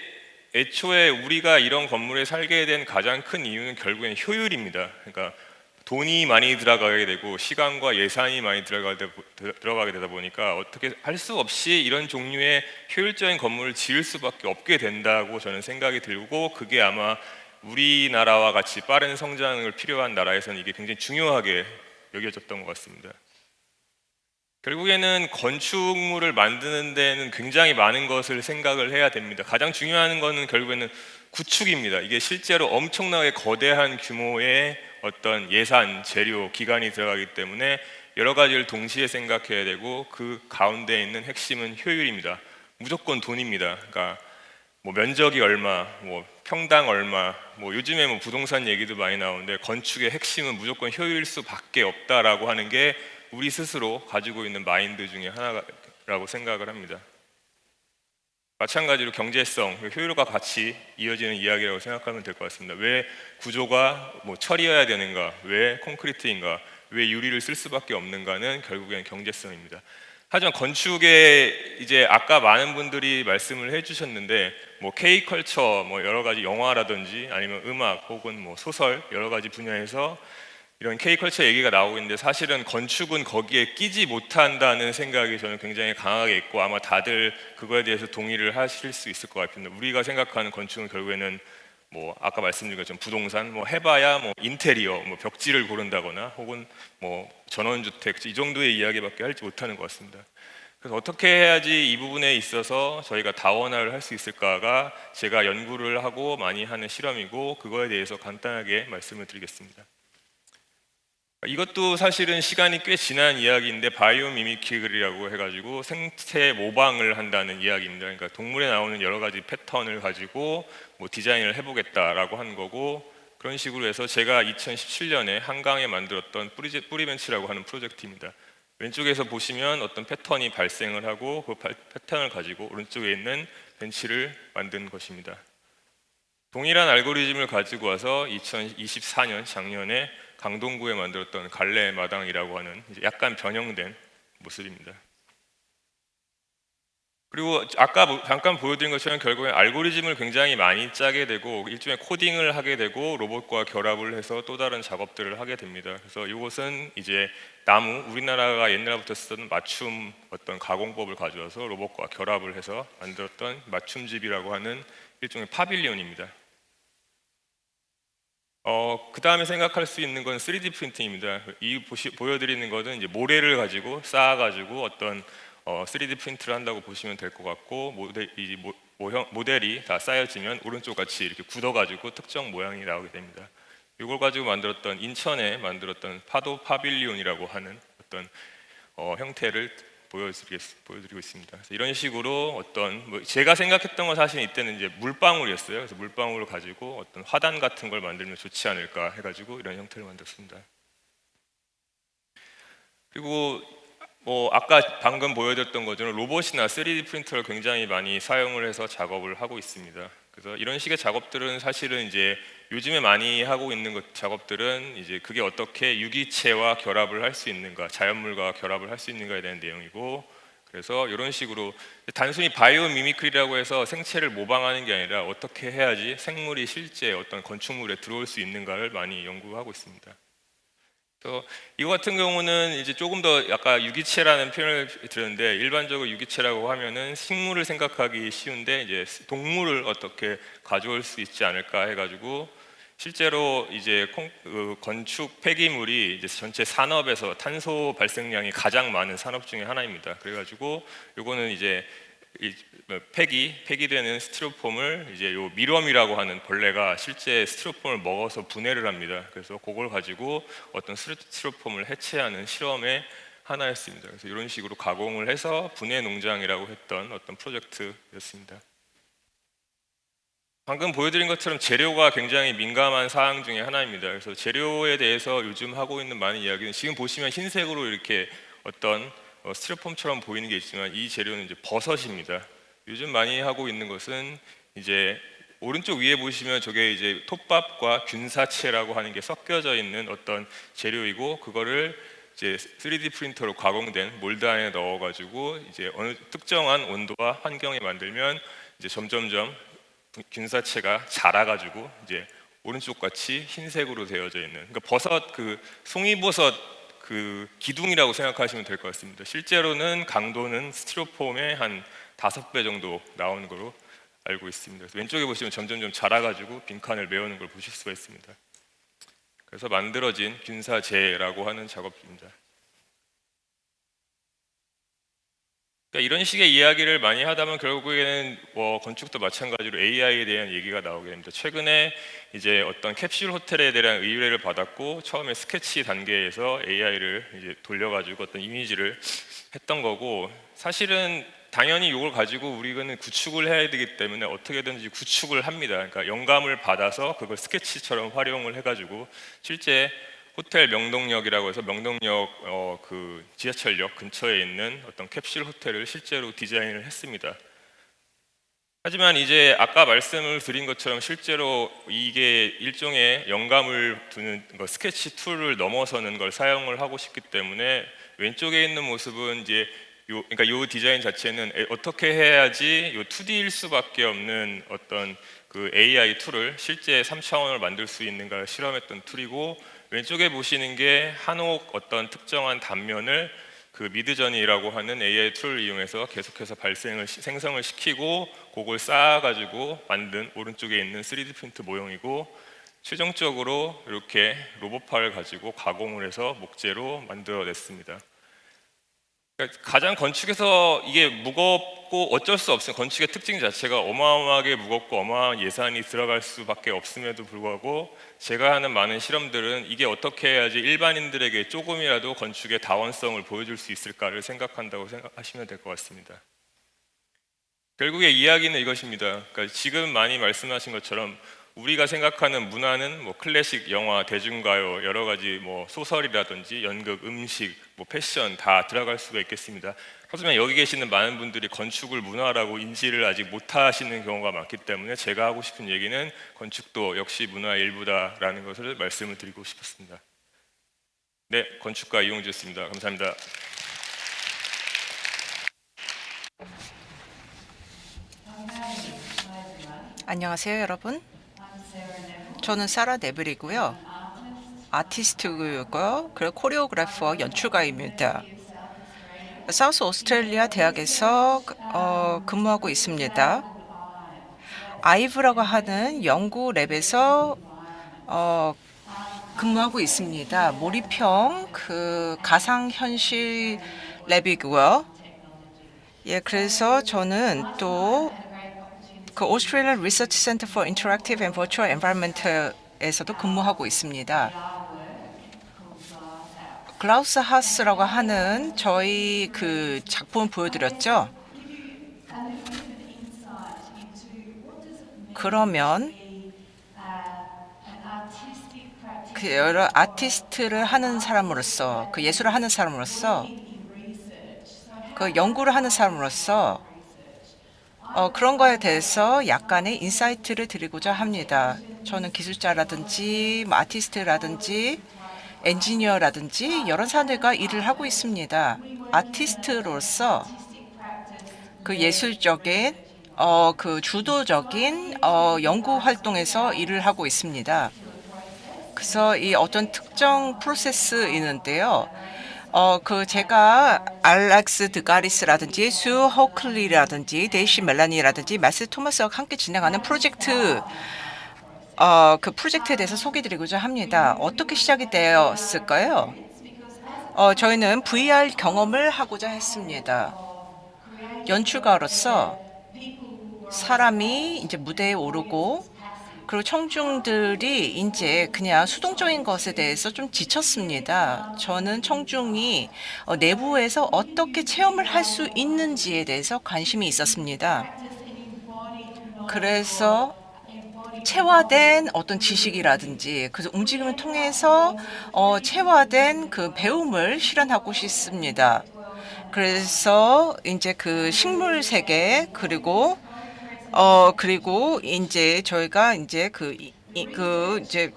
애초에 우리가 이런 건물에 살게 된 가장 큰 이유는 결국엔 효율입니다. 그러니까 돈이 많이 들어가게 되고 시간과 예산이 많이 들어가게 되다 보니까 어떻게 할 수 없이 이런 종류의 효율적인 건물을 지을 수밖에 없게 된다고 저는 생각이 들고, 그게 아마 우리나라와 같이 빠른 성장을 필요한 나라에서는 이게 굉장히 중요하게 여겨졌던 것 같습니다. 결국에는 건축물을 만드는 데는 굉장히 많은 것을 생각을 해야 됩니다. 가장 중요한 것은 결국에는 구축입니다. 이게 실제로 엄청나게 거대한 규모의 어떤 예산, 재료, 기간이 들어가기 때문에 여러 가지를 동시에 생각해야 되고, 그 가운데 있는 핵심은 효율입니다. 무조건 돈입니다. 그러니까 뭐 면적이 얼마, 뭐 평당 얼마, 뭐 요즘에 뭐 부동산 얘기도 많이 나오는데 건축의 핵심은 무조건 효율일 수밖에 없다라고 하는 게 우리 스스로 가지고 있는 마인드 중에 하나라고 생각을 합니다. 마찬가지로 경제성, 효율과 같이 이어지는 이야기라고 생각하면 될 것 같습니다. 왜 구조가 뭐 철이어야 되는가, 왜 콘크리트인가, 왜 유리를 쓸 수밖에 없는가는 결국엔 경제성입니다. 하지만 건축에 이제 아까 많은 분들이 말씀을 해주셨는데, 뭐 K컬처, 뭐 여러 가지 영화라든지 아니면 음악 혹은 뭐 소설 여러 가지 분야에서 이런 K컬처 얘기가 나오고 있는데, 사실은 건축은 거기에 끼지 못한다는 생각이 저는 굉장히 강하게 있고, 아마 다들 그거에 대해서 동의를 하실 수 있을 것 같습니다. 우리가 생각하는 건축은 결국에는 뭐 아까 말씀드린 것처럼 부동산, 뭐 해봐야 뭐 인테리어, 뭐 벽지를 고른다거나 혹은 뭐 전원주택 이 정도의 이야기밖에 하지 못하는 것 같습니다. 그래서 어떻게 해야지 이 부분에 있어서 저희가 다원화를 할 수 있을까가 제가 연구를 하고 많이 하는 실험이고, 그거에 대해서 간단하게 말씀을 드리겠습니다. 이것도 사실은 시간이 꽤 지난 이야기인데, 바이오 미미크리라고 해가지고 생체 모방을 한다는 이야기입니다. 그러니까 동물에 나오는 여러 가지 패턴을 가지고 뭐 디자인을 해보겠다라고 한 거고, 그런 식으로 해서 제가 2017년에 한강에 만들었던 뿌리벤치라고 하는 프로젝트입니다. 왼쪽에서 보시면 어떤 패턴이 발생을 하고 그 패턴을 가지고 오른쪽에 있는 벤치를 만든 것입니다. 동일한 알고리즘을 가지고 와서 2024년 작년에 강동구에 만들었던 갈래 마당이라고 하는 이제 약간 변형된 모습입니다. 그리고 아까 잠깐 보여드린 것처럼 결국엔 알고리즘을 굉장히 많이 짜게 되고 일종의 코딩을 하게 되고 로봇과 결합을 해서 또 다른 작업들을 하게 됩니다. 그래서 이것은 이제 나무, 우리나라가 옛날부터 쓰던 맞춤 어떤 가공법을 가져와서 로봇과 결합을 해서 만들었던 맞춤집이라고 하는 일종의 파빌리온입니다. 그 다음에 생각할 수 있는 건 3D 프린팅입니다. 보여드리는 것은 이제 모래를 가지고 쌓아가지고 어떤 3D 프린트를 한다고 보시면 될 것 같고, 모델이 다 쌓여지면 오른쪽 같이 이렇게 굳어가지고 특정 모양이 나오게 됩니다. 이걸 가지고 만들었던 인천에 만들었던 파도 파빌리온이라고 하는 어떤 형태를 보여드리고 있습니다. 그래서 이런 식으로 어떤 제가 생각했던 건 사실 이때는 이제 물방울이었어요. 그래서 물방울을 가지고 어떤 화단 같은 걸 만들면 좋지 않을까 해가지고 이런 형태를 만들었습니다. 그리고 아까 방금 보여드렸던 것처럼 로봇이나 3D 프린터를 굉장히 많이 사용을 해서 작업을 하고 있습니다. 그래서 이런 식의 작업들은 사실은 이제 요즘에 많이 하고 있는 작업들은 이제 그게 어떻게 유기체와 결합을 할 수 있는가, 자연물과 결합을 할 수 있는가에 대한 내용이고, 그래서 이런 식으로 단순히 바이오 미미크리라고 해서 생체를 모방하는 게 아니라 어떻게 해야지 생물이 실제 어떤 건축물에 들어올 수 있는가를 많이 연구하고 있습니다. 이거 같은 경우는 이제 조금 더 약간 유기체라는 표현을 들었는데, 일반적으로 유기체라고 하면은 식물을 생각하기 쉬운데 이제 동물을 어떻게 가져올 수 있지 않을까 해가지고, 실제로 이제 건축 폐기물이 이제 전체 산업에서 탄소 발생량이 가장 많은 산업 중에 하나입니다. 그래가지고 요거는 이제 폐기되는 스티로폼을 이제 요 밀웜이라고 하는 벌레가 실제 스티로폼을 먹어서 분해를 합니다. 그래서 그걸 가지고 어떤 스티로폼을 해체하는 실험의 하나였습니다. 그래서 이런 식으로 가공을 해서 분해 농장이라고 했던 어떤 프로젝트였습니다. 방금 보여드린 것처럼 재료가 굉장히 민감한 사항 중에 하나입니다. 그래서 재료에 대해서 요즘 하고 있는 많은 이야기는, 지금 보시면 흰색으로 이렇게 어떤 스티로폼처럼 보이는 게 있지만 이 재료는 이제 버섯입니다. 요즘 많이 하고 있는 것은 이제 오른쪽 위에 보시면 저게 이제 톱밥과 균사체라고 하는 게 섞여져 있는 어떤 재료이고, 그거를 이제 3D 프린터로 가공된 몰드 안에 넣어가지고 이제 어느 특정한 온도와 환경에 만들면 이제 점점점 균사체가 자라가지고 이제 오른쪽 같이 흰색으로 되어져 있는, 그러니까 버섯, 그 송이버섯 그 기둥이라고 생각하시면 될 것 같습니다. 실제로는 강도는 스티로폼의 한 5배 정도 나오는 거로 알고 있습니다. 그래서 왼쪽에 보시면 점점 자라가지고 빈칸을 메우는 걸 보실 수가 있습니다. 그래서 만들어진 균사재라고 하는 작업입니다. 그러니까 이런 식의 이야기를 많이 하다 보면 결국에는 건축도 마찬가지로 AI에 대한 얘기가 나오게 됩니다. 최근에 이제 어떤 캡슐 호텔에 대한 의뢰를 받았고 처음에 스케치 단계에서 AI를 이제 돌려가지고 어떤 이미지를 했던 거고, 사실은 당연히 이걸 가지고 우리는 구축을 해야 되기 때문에 어떻게든지 구축을 합니다. 그러니까 영감을 받아서 그걸 스케치처럼 활용을 해가지고 실제 호텔 명동역이라고 해서 명동역 그 지하철역 근처에 있는 어떤 캡슐 호텔을 실제로 디자인을 했습니다. 하지만 이제 아까 말씀을 드린 것처럼 실제로 이게 일종의 영감을 두는 스케치 툴을 넘어서는 걸 사용을 하고 싶기 때문에 왼쪽에 있는 모습은 이제 그러니까 요 디자인 자체는 어떻게 해야지 요 2D일 수밖에 없는 어떤 그 AI 툴을 실제 3차원을 만들 수 있는가를 실험했던 툴이고, 왼쪽에 보시는 게 한옥 어떤 특정한 단면을 그 미드저니라고 하는 AI 툴을 이용해서 계속해서 생성을 시키고 그걸 쌓아가지고 만든 오른쪽에 있는 3D 프린트 모형이고, 최종적으로 이렇게 로봇팔을 가지고 가공을 해서 목재로 만들어냈습니다. 그러니까 가장 건축에서 이게 무겁고 어쩔 수 없어요. 건축의 특징 자체가 어마어마하게 무겁고 어마어마한 예산이 들어갈 수밖에 없음에도 불구하고 제가 하는 많은 실험들은 이게 어떻게 해야지 일반인들에게 조금이라도 건축의 다원성을 보여줄 수 있을까를 생각한다고 생각하시면 될 것 같습니다. 결국에 이야기는 이것입니다. 그러니까 지금 많이 말씀하신 것처럼 우리가 생각하는 문화는 뭐 클래식 영화, 대중가요, 여러 가지 뭐 소설이라든지 연극, 음식, 뭐 패션 다 들어갈 수가 있겠습니다. 하지만 여기 계시는 많은 분들이 건축을 문화라고 인지를 아직 못하시는 경우가 많기 때문에 제가 하고 싶은 얘기는 건축도 역시 문화의 일부다라는 것을 말씀을 드리고 싶었습니다. 네, 건축가 이용주였습니다. 감사합니다. 안녕하세요, 여러분. 저는 사라 네블이고요. 아티스트고요. 그리고 코리오그래퍼 연출가입니다. 사우스 오스트레일리아 대학에서 근무하고 있습니다. 아이브라고 하는 연구 랩에서 근무하고 있습니다. 몰입형 그 가상현실 랩이고요. 예, 그래서 저는 또 그 Australian Research Center for Interactive and Virtual Environment에서도 근무하고 있습니다. 글라우스 하우스라고 하는 저희 그 작품을 보여드렸죠. 그러면 그 여러 아티스트를 하는 사람으로서, 그 예술을 하는 사람으로서, 그 연구를 하는 사람으로서 그런 거에 대해서 약간의 인사이트를 드리고자 합니다. 저는 기술자라든지 뭐 아티스트라든지 엔지니어라든지 여러 사람들과 일을 하고 있습니다. 아티스트로서 그 예술적인 그 주도적인 연구 활동에서 일을 하고 있습니다. 그래서 이 어떤 특정 프로세스 있는데요. 그 제가 알렉스 드가리스라든지 수 호클리라든지 데이시 멜라니라든지 마스 토마스와 함께 진행하는 프로젝트 그 프로젝트에 대해서 소개드리고자 합니다. 어떻게 시작이 되었을까요? 저희는 VR 경험을 하고자 했습니다. 연출가로서 사람이 이제 무대에 오르고 그리고 청중들이 이제 그냥 수동적인 것에 대해서 좀 지쳤습니다. 저는 청중이 내부에서 어떻게 체험을 할 수 있는지에 대해서 관심이 있었습니다. 그래서 체화된 어떤 지식이라든지 그 움직임을 통해서 체화된 그 배움을 실현하고 싶습니다. 그래서 이제 그 식물 세계 그리고 이제 저희가 이제 이제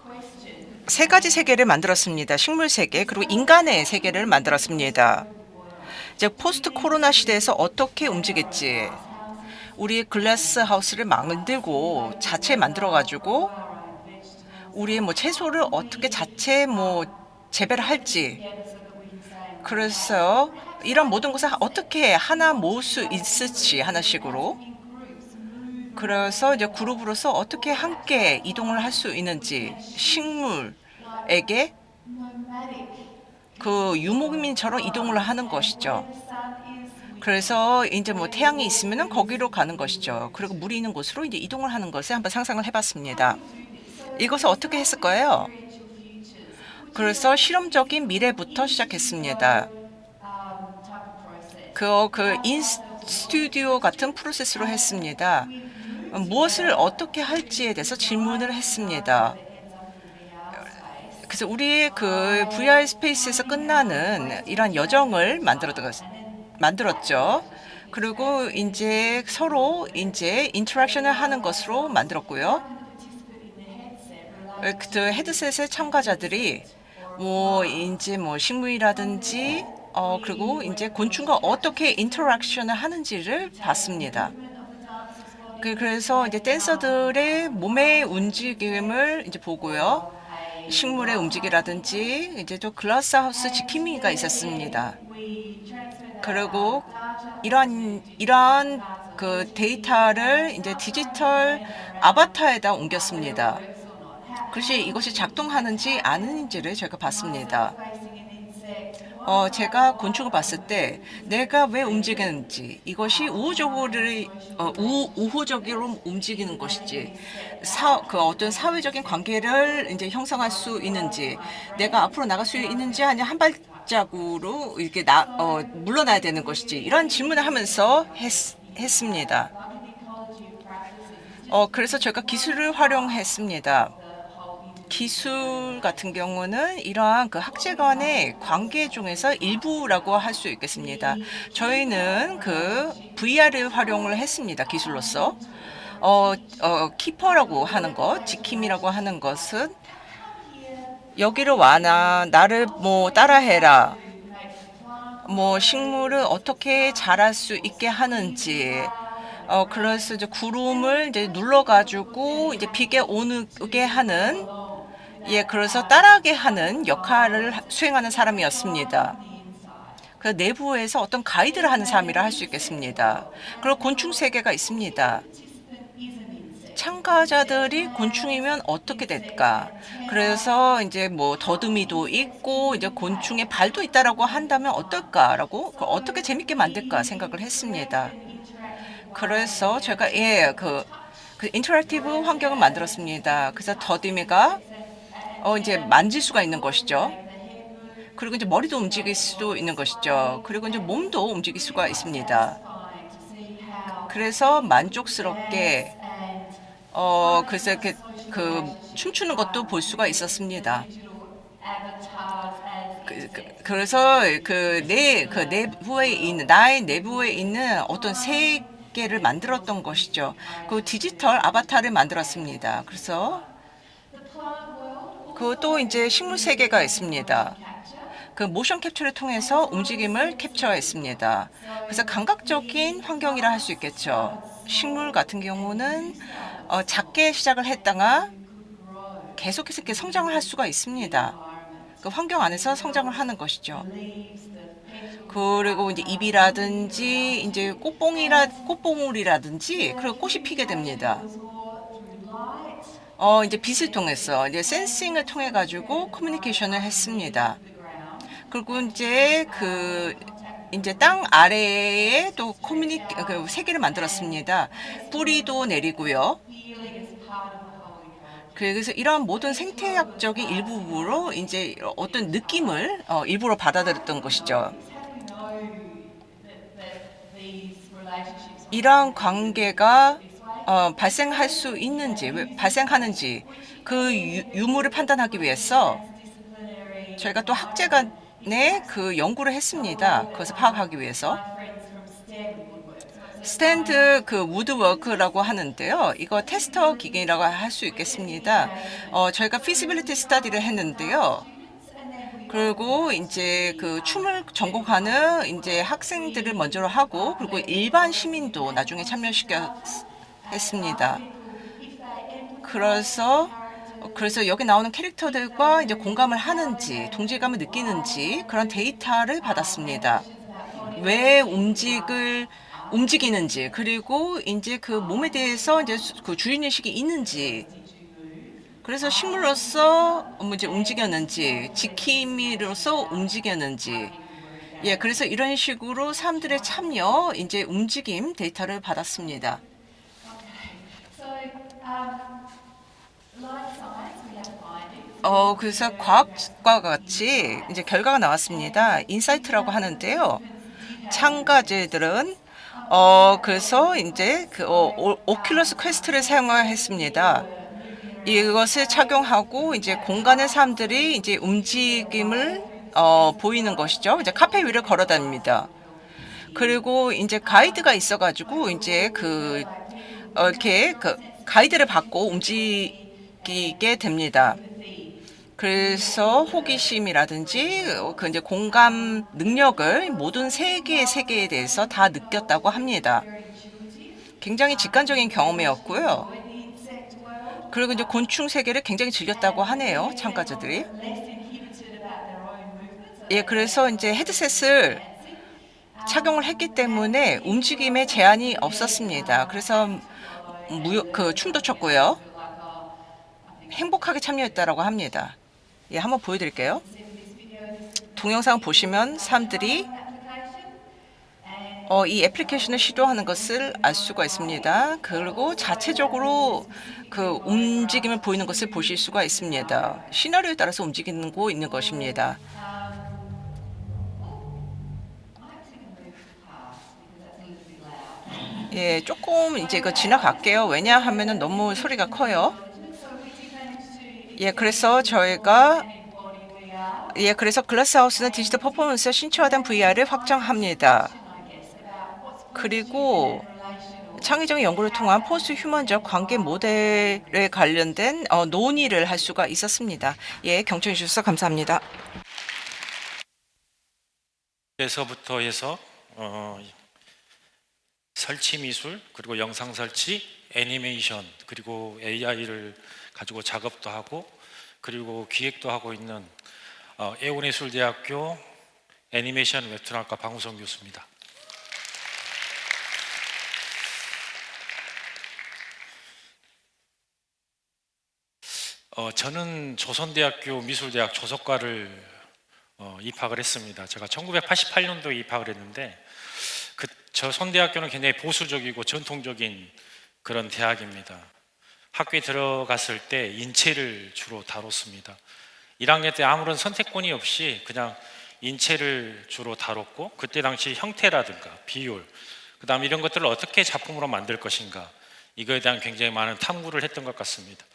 세 가지 세계를 만들었습니다. 식물 세계 그리고 인간의 세계를 만들었습니다. 이제 포스트 코로나 시대에서 어떻게 움직일지 우리 글라스 하우스를 만들고 자체 만들어 가지고 우리의 뭐 채소를 어떻게 자체 뭐 재배를 할지, 그래서 이런 모든 것을 어떻게 하나 모을 수 있을지 하나씩으로, 그래서 이제 그룹으로서 어떻게 함께 이동을 할 수 있는지, 식물에게 그 유목민처럼 이동을 하는 것이죠. 그래서 이제 뭐 태양이 있으면은 거기로 가는 것이죠. 그리고 물이 있는 곳으로 이제 이동을 하는 것을 한번 상상을 해봤습니다. 이것을 어떻게 했을 거예요? 그래서 실험적인 미래부터 시작했습니다. 인 스튜디오 같은 프로세스로 했습니다. 무엇을 어떻게 할지에 대해서 질문을 했습니다. 그래서 우리 그 VR 스페이스에서 끝나는 이런 여정을 만들었죠. 그리고 이제 서로 이제 인터랙션을 하는 것으로 만들었고요. 그 헤드셋의 참가자들이 뭐 이제 뭐 식물이라든지 그리고 이제 곤충과 어떻게 인터랙션을 하는지를 봤습니다. 그래서 이제 댄서들의 몸의 움직임을 이제 보고요. 식물의 움직이라든지 이제 또 글라스하우스 지킴이가 있었습니다. 그리고 이러한 그 데이터를 이제 디지털 아바타에다 옮겼습니다. 그것이 이것이 작동하는지 아닌지를 제가 봤습니다. 제가 곤충을 봤을 때 내가 왜 움직이는지, 이것이 우호적으로 움직이는 것이지, 그 어떤 사회적인 관계를 이제 형성할 수 있는지, 내가 앞으로 나갈 수 있는지, 아니면 한 발자국으로 이렇게 물러나야 되는 것이지, 이런 질문을 하면서 했습니다. 그래서 제가 기술을 활용했습니다. 기술 같은 경우는 이러한 그 학제 간의 관계 중에서 일부라고 할 수 있겠습니다. 저희는 그 VR을 활용을 했습니다. 기술로서. 키퍼라고 하는 것, 지킴이라고 하는 것은 여기로 와나 나를 뭐 따라해라, 뭐 식물을 어떻게 자랄 수 있게 하는지, 그래서 이제 구름을 이제 눌러가지고 이제 비게 오게 하는, 그래서 따라하게 하는 역할을 수행하는 사람이었습니다. 그 내부에서 어떤 가이드를 하는 사람이라 할 수 있겠습니다. 그리고 곤충 세계가 있습니다. 참가자들이 곤충이면 어떻게 될까? 그래서 이제 뭐 더듬이도 있고 이제 곤충의 발도 있다라고 한다면 어떨까라고, 어떻게 재밌게 만들까 생각을 했습니다. 그래서 제가 그 인터랙티브 환경을 만들었습니다. 그래서 더듬이가 이제 만질 수가 있는 것이죠. 그리고 이제 머리도 움직일 수도 있는 것이죠. 그리고 이제 몸도 움직일 수가 있습니다. 그래서 만족스럽게 그래서 이렇게 춤추는 것도 볼 수가 있었습니다. 그래서 나의 내부에 있는 어떤 세계를 만들었던 것이죠. 그 디지털 아바타를 만들었습니다. 그래서 또 이제 식물 세계가 있습니다. 그 모션 캡처를 통해서 움직임을 캡처했습니다. 그래서 감각적인 환경이라 할 수 있겠죠. 식물 같은 경우는 작게 시작을 했다가 계속해서 이렇게 성장을 할 수가 있습니다. 그 환경 안에서 성장을 하는 것이죠. 그리고 이제 잎이라든지 이제 꽃봉울이라든지 그리고 꽃이 피게 됩니다. 이제 빛을 통해서 이제 센싱을 통해 가지고 커뮤니케이션을 했습니다. 그리고 이제 이제 땅 아래에 또 세계를 만들었습니다. 뿌리도 내리고요. 그래서 이런 모든 생태학적인 일부로 이제 어떤 느낌을 일부러 받아들였던 것이죠. 이러한 관계가 발생할 수 있는지, 왜 발생하는지 그 유무를 판단하기 위해서 저희가 또 학제간에 그 연구를 했습니다. 그것을 파악하기 위해서. 스탠드 우드워크라고 하는데요. 이거 테스터 기계라고 할 수 있겠습니다. 저희가 피지빌리티 스터디를 했는데요. 그리고 이제 그 춤을 전공하는 이제 학생들을 먼저 하고 그리고 일반 시민도 나중에 참여시켜 했습니다. 그래서 여기 나오는 캐릭터들과 이제 공감을 하는지 동질감을 느끼는지 그런 데이터를 받았습니다. 왜 움직이는지 그리고 이제 그 몸에 대해서 이제 그 주인의식이 있는지 그래서 식물로서 이제 움직였는지 지킴이로서 움직였는지 예 그래서 이런 식으로 사람들의 참여 이제 움직임 데이터를 받았습니다. 그래서 과학과 같이 이제 결과가 나왔습니다. 인사이트라고 하는데요. 참가자들은 그래서 이제 그 오큘러스 퀘스트를 사용했습니다. 이것을 착용하고 이제 공간의 사람들이 이제 움직임을 보이는 것이죠. 이제 카페 위를 걸어 다닙니다. 그리고 이제 가이드가 있어가지고 이제 이렇게 그 가이드를 받고 움직이게 됩니다. 그래서 호기심이라든지 그 이제 공감 능력을 모든 세계에 대해서 다 느꼈다고 합니다. 굉장히 직관적인 경험이었고요. 그리고 이제 곤충 세계를 굉장히 즐겼다고 하네요, 참가자들이. 예, 그래서 이제 헤드셋을 착용을 했기 때문에 움직임에 제한이 없었습니다. 그래서 그 춤도 췄고요. 행복하게 참여했다라고 합니다. 예, 한번 보여드릴게요. 동영상 보시면 사람들이 이 애플리케이션을 시도하는 것을 알 수가 있습니다. 그리고 자체적으로 그 움직임을 보이는 것을 보실 수가 있습니다. 시나리오에 따라서 움직이고 있는 것입니다. 예, 조금 이제 지나갈게요. 왜냐하면은 너무 소리가 커요. 예, 그래서 그래서 글라스하우스는 디지털 퍼포먼스와 신체화된 VR을 확장합니다. 그리고 창의적인 연구를 통한 포스트 휴먼적 관계 모델에 관련된 논의를 할 수가 있었습니다. 예, 경청해 주셔서 감사합니다. 에서부터 해서 설치 미술 그리고 영상 설치, 애니메이션 그리고 AI를 가지고 작업도 하고 그리고 기획도 하고 있는 애온예술대학교 애니메이션 웹툰학과 방우성 교수입니다. 저는 조선대학교 미술대학 조석과를 입학을 했습니다. 제가 1988년도에 입학을 했는데 그 조선대학교는 굉장히 보수적이고 전통적인 그런 대학입니다. 학교에 들어갔을 때 인체를 주로 다뤘습니다. 1학년 때 아무런 선택권이 없이 그냥 인체를 주로 다뤘고 그때 당시 형태라든가 비율 그 다음에 이런 것들을 어떻게 작품으로 만들 것인가 이거에 대한 굉장히 많은 탐구를 했던 것 같습니다.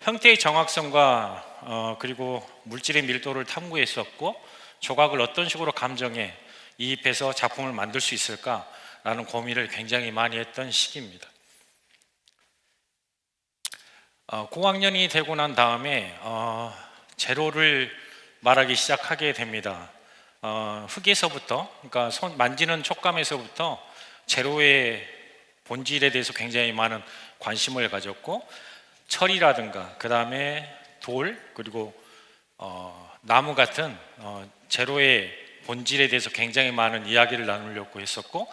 형태의 정확성과 그리고 물질의 밀도를 탐구했었고 조각을 어떤 식으로 감정에 이입해서 작품을 만들 수 있을까라는 고민을 굉장히 많이 했던 시기입니다. 고학년이 되고 난 다음에 제로를 말하기 시작하게 됩니다. 흙에서부터 그러니까 손 만지는 촉감에서부터 제로의 본질에 대해서 굉장히 많은 관심을 가졌고 철이라든가 그 다음에 돌 그리고 나무 같은 제로의 본질에 대해서 굉장히 많은 이야기를 나누려고 했었고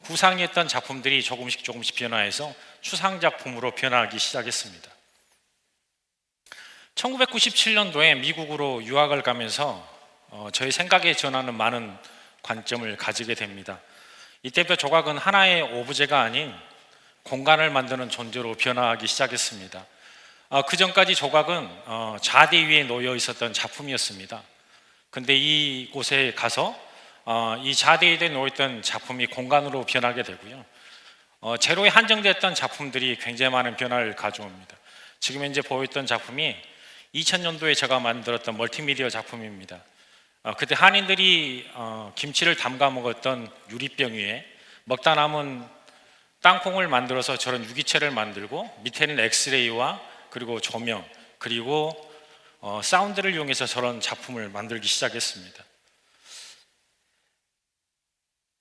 구상했던 작품들이 조금씩 변화해서 추상 작품으로 변화하기 시작했습니다. 1997년도에 미국으로 유학을 가면서 저의 생각의 전환은 많은 관점을 가지게 됩니다. 이때부터 조각은 하나의 오브제가 아닌 공간을 만드는 존재로 변화하기 시작했습니다. 그 전까지 조각은 자대 위에 놓여 있었던 작품이었습니다. 근데 이곳에 가서 이 자대 위에 놓여 있던 작품이 공간으로 변하게 되고요. 제로에 한정됐던 작품들이 굉장히 많은 변화를 가져옵니다. 지금 현재 보였던 작품이 2000년도에 제가 만들었던 멀티미디어 작품입니다. 그때 한인들이 김치를 담가 먹었던 유리병 위에 먹다 남은 땅콩을 만들어서 저런 유기체를 만들고 밑에는 엑스레이와 그리고 조명 그리고 사운드를 이용해서 저런 작품을 만들기 시작했습니다.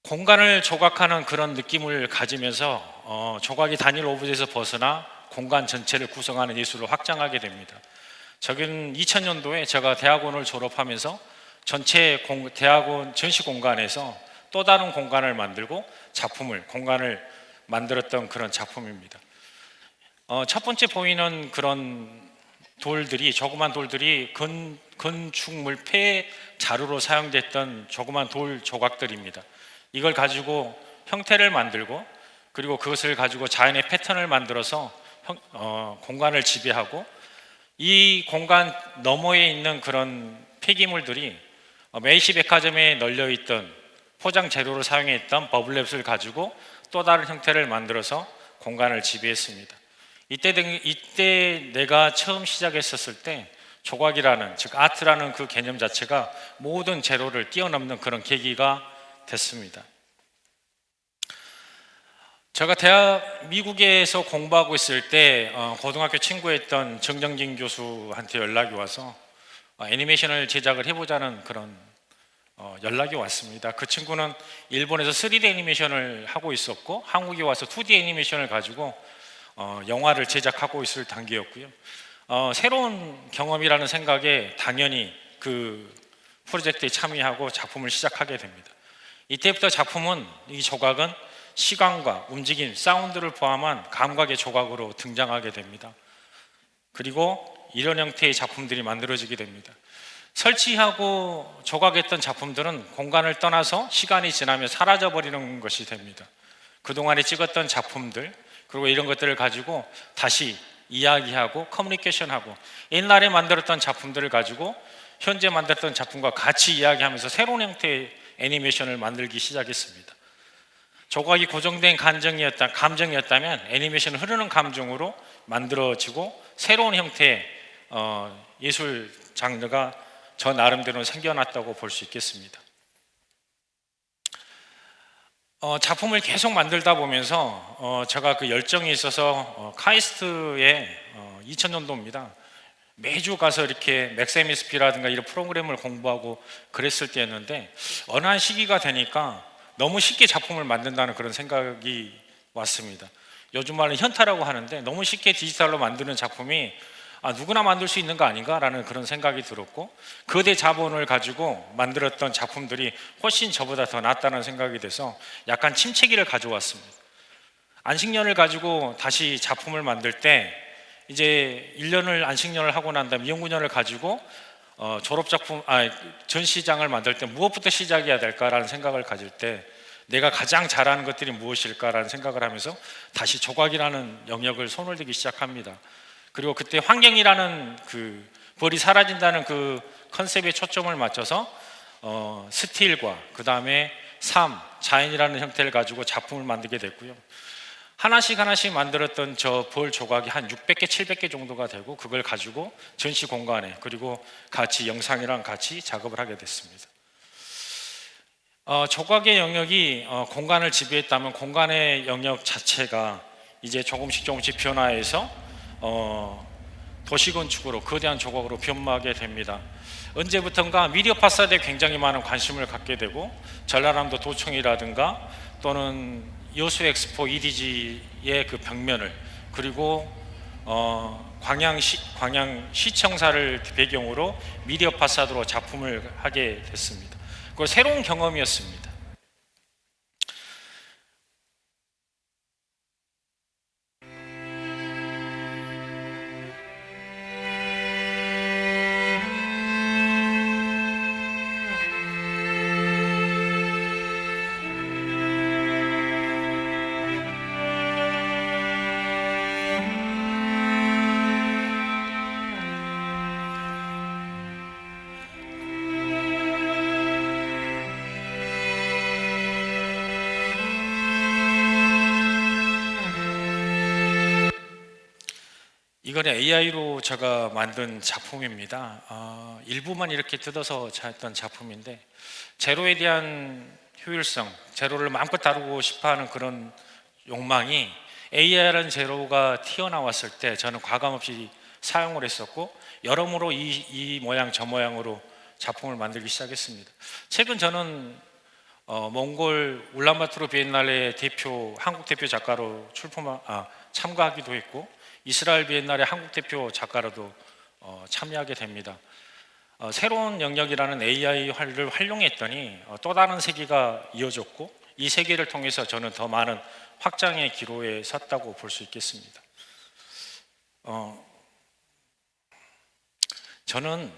공간을 조각하는 그런 느낌을 가지면서 조각이 단일 오브제에서 벗어나 공간 전체를 구성하는 예술을 확장하게 됩니다. 저는 2000년도에 제가 대학원을 졸업하면서 전체 대학원 전시 공간에서 또 다른 공간을 만들고 공간을 만들었던 그런 작품입니다. 첫 번째 보이는 그런 돌들이, 조그만 돌들이 건축물 폐 자루로 사용됐던 조그만 돌 조각들입니다. 이걸 가지고 형태를 만들고, 그리고 그것을 가지고 자연의 패턴을 만들어서 공간을 지배하고, 이 공간 너머에 있는 그런 폐기물들이 메이시 백화점에 널려있던 포장 재료로 사용했던 버블랩을 가지고 또 다른 형태를 만들어서 공간을 지배했습니다. 이때 내가 처음 시작했었을 때 조각이라는, 즉 아트라는 그 개념 자체가 모든 재료를 뛰어넘는 그런 계기가 됐습니다. 제가 미국에서 공부하고 있을 때 고등학교 친구였던 정정진 교수한테 연락이 와서 애니메이션을 제작을 해보자는 그런 연락이 왔습니다. 그 친구는 일본에서 3D 애니메이션을 하고 있었고, 한국에 와서 2D 애니메이션을 가지고 영화를 제작하고 있을 단계였고요. 새로운 경험이라는 생각에 당연히 그 프로젝트에 참여하고 작품을 시작하게 됩니다. 이때부터 이 조각은 시각과 움직임, 사운드를 포함한 감각의 조각으로 등장하게 됩니다. 그리고 이런 형태의 작품들이 만들어지게 됩니다. 설치하고 조각했던 작품들은 공간을 떠나서 시간이 지나면 사라져버리는 것이 됩니다. 그동안에 찍었던 작품들, 그리고 이런 것들을 가지고 다시 이야기하고 커뮤니케이션하고, 옛날에 만들었던 작품들을 가지고 현재 만들었던 작품과 같이 이야기하면서 새로운 형태의 애니메이션을 만들기 시작했습니다. 조각이 고정된 감정이었다면 애니메이션은 흐르는 감정으로 만들어지고 새로운 형태의 예술 장르가 저 나름대로 생겨났다고 볼 수 있겠습니다. 작품을 계속 만들다 보면서 제가 그 열정이 있어서 카이스트에 2000년도입니다. 매주 가서 이렇게 맥스엠스피라든가 이런 프로그램을 공부하고 그랬을 때였는데, 어느 한 시기가 되니까 너무 쉽게 작품을 만든다는 그런 생각이 왔습니다. 요즘 말은 현타라고 하는데, 너무 쉽게 디지털로 만드는 작품이 누구나 만들 수 있는 거 아닌가라는 그런 생각이 들었고, 거대 자본을 가지고 만들었던 작품들이 훨씬 저보다 더 낫다는 생각이 돼서 약간 침체기를 가져왔습니다. 안식년을 가지고 다시 작품을 만들 때, 이제 1년을 안식년을 하고 난 다음 2년을 가지고 전시장을 만들 때 무엇부터 시작해야 될까라는 생각을 가질 때, 내가 가장 잘하는 것들이 무엇일까라는 생각을 하면서 다시 조각이라는 영역을 손을 대기 시작합니다. 그리고 그때 환경이라는 그 벌이 사라진다는 그 컨셉에 초점을 맞춰서 스틸과 그 다음에 자연이라는 형태를 가지고 작품을 만들게 됐고요. 하나씩 만들었던 저 벌 조각이 한 600개, 700개 정도가 되고, 그걸 가지고 전시 공간에, 그리고 같이 영상이랑 같이 작업을 하게 됐습니다. 조각의 영역이 공간을 지배했다면, 공간의 영역 자체가 이제 조금씩 변화해서 도시건축으로, 거대한 조각으로 변모하게 됩니다. 언제부턴가 미디어 파사드에 굉장히 많은 관심을 갖게 되고, 전라남도 도청이라든가 또는 여수 엑스포 EDG의 그 벽면을, 그리고 광양시청사를 배경으로 미디어 파사드로 작품을 하게 됐습니다. 그건 새로운 경험이었습니다. 이거는 AI로 제가 만든 작품입니다. 일부만 이렇게 뜯어서 했던 작품인데, 제로에 대한 효율성, 제로를 마음껏 다루고 싶어하는 그런 욕망이 AI라는 제로가 튀어나왔을 때 저는 과감없이 사용을 했었고, 여러모로 이 모양 저 모양으로 작품을 만들기 시작했습니다. 최근 저는 몽골 울란바토르 비엔날레 한국 대표 작가로 참가하기도 했고, 이스라엘 비엔날레 한국 대표 작가로도 참여하게 됩니다. 새로운 영역이라는 AI를 활용했더니 또 다른 세계가 이어졌고, 이 세계를 통해서 저는 더 많은 확장의 기로에 섰다고 볼 수 있겠습니다. 저는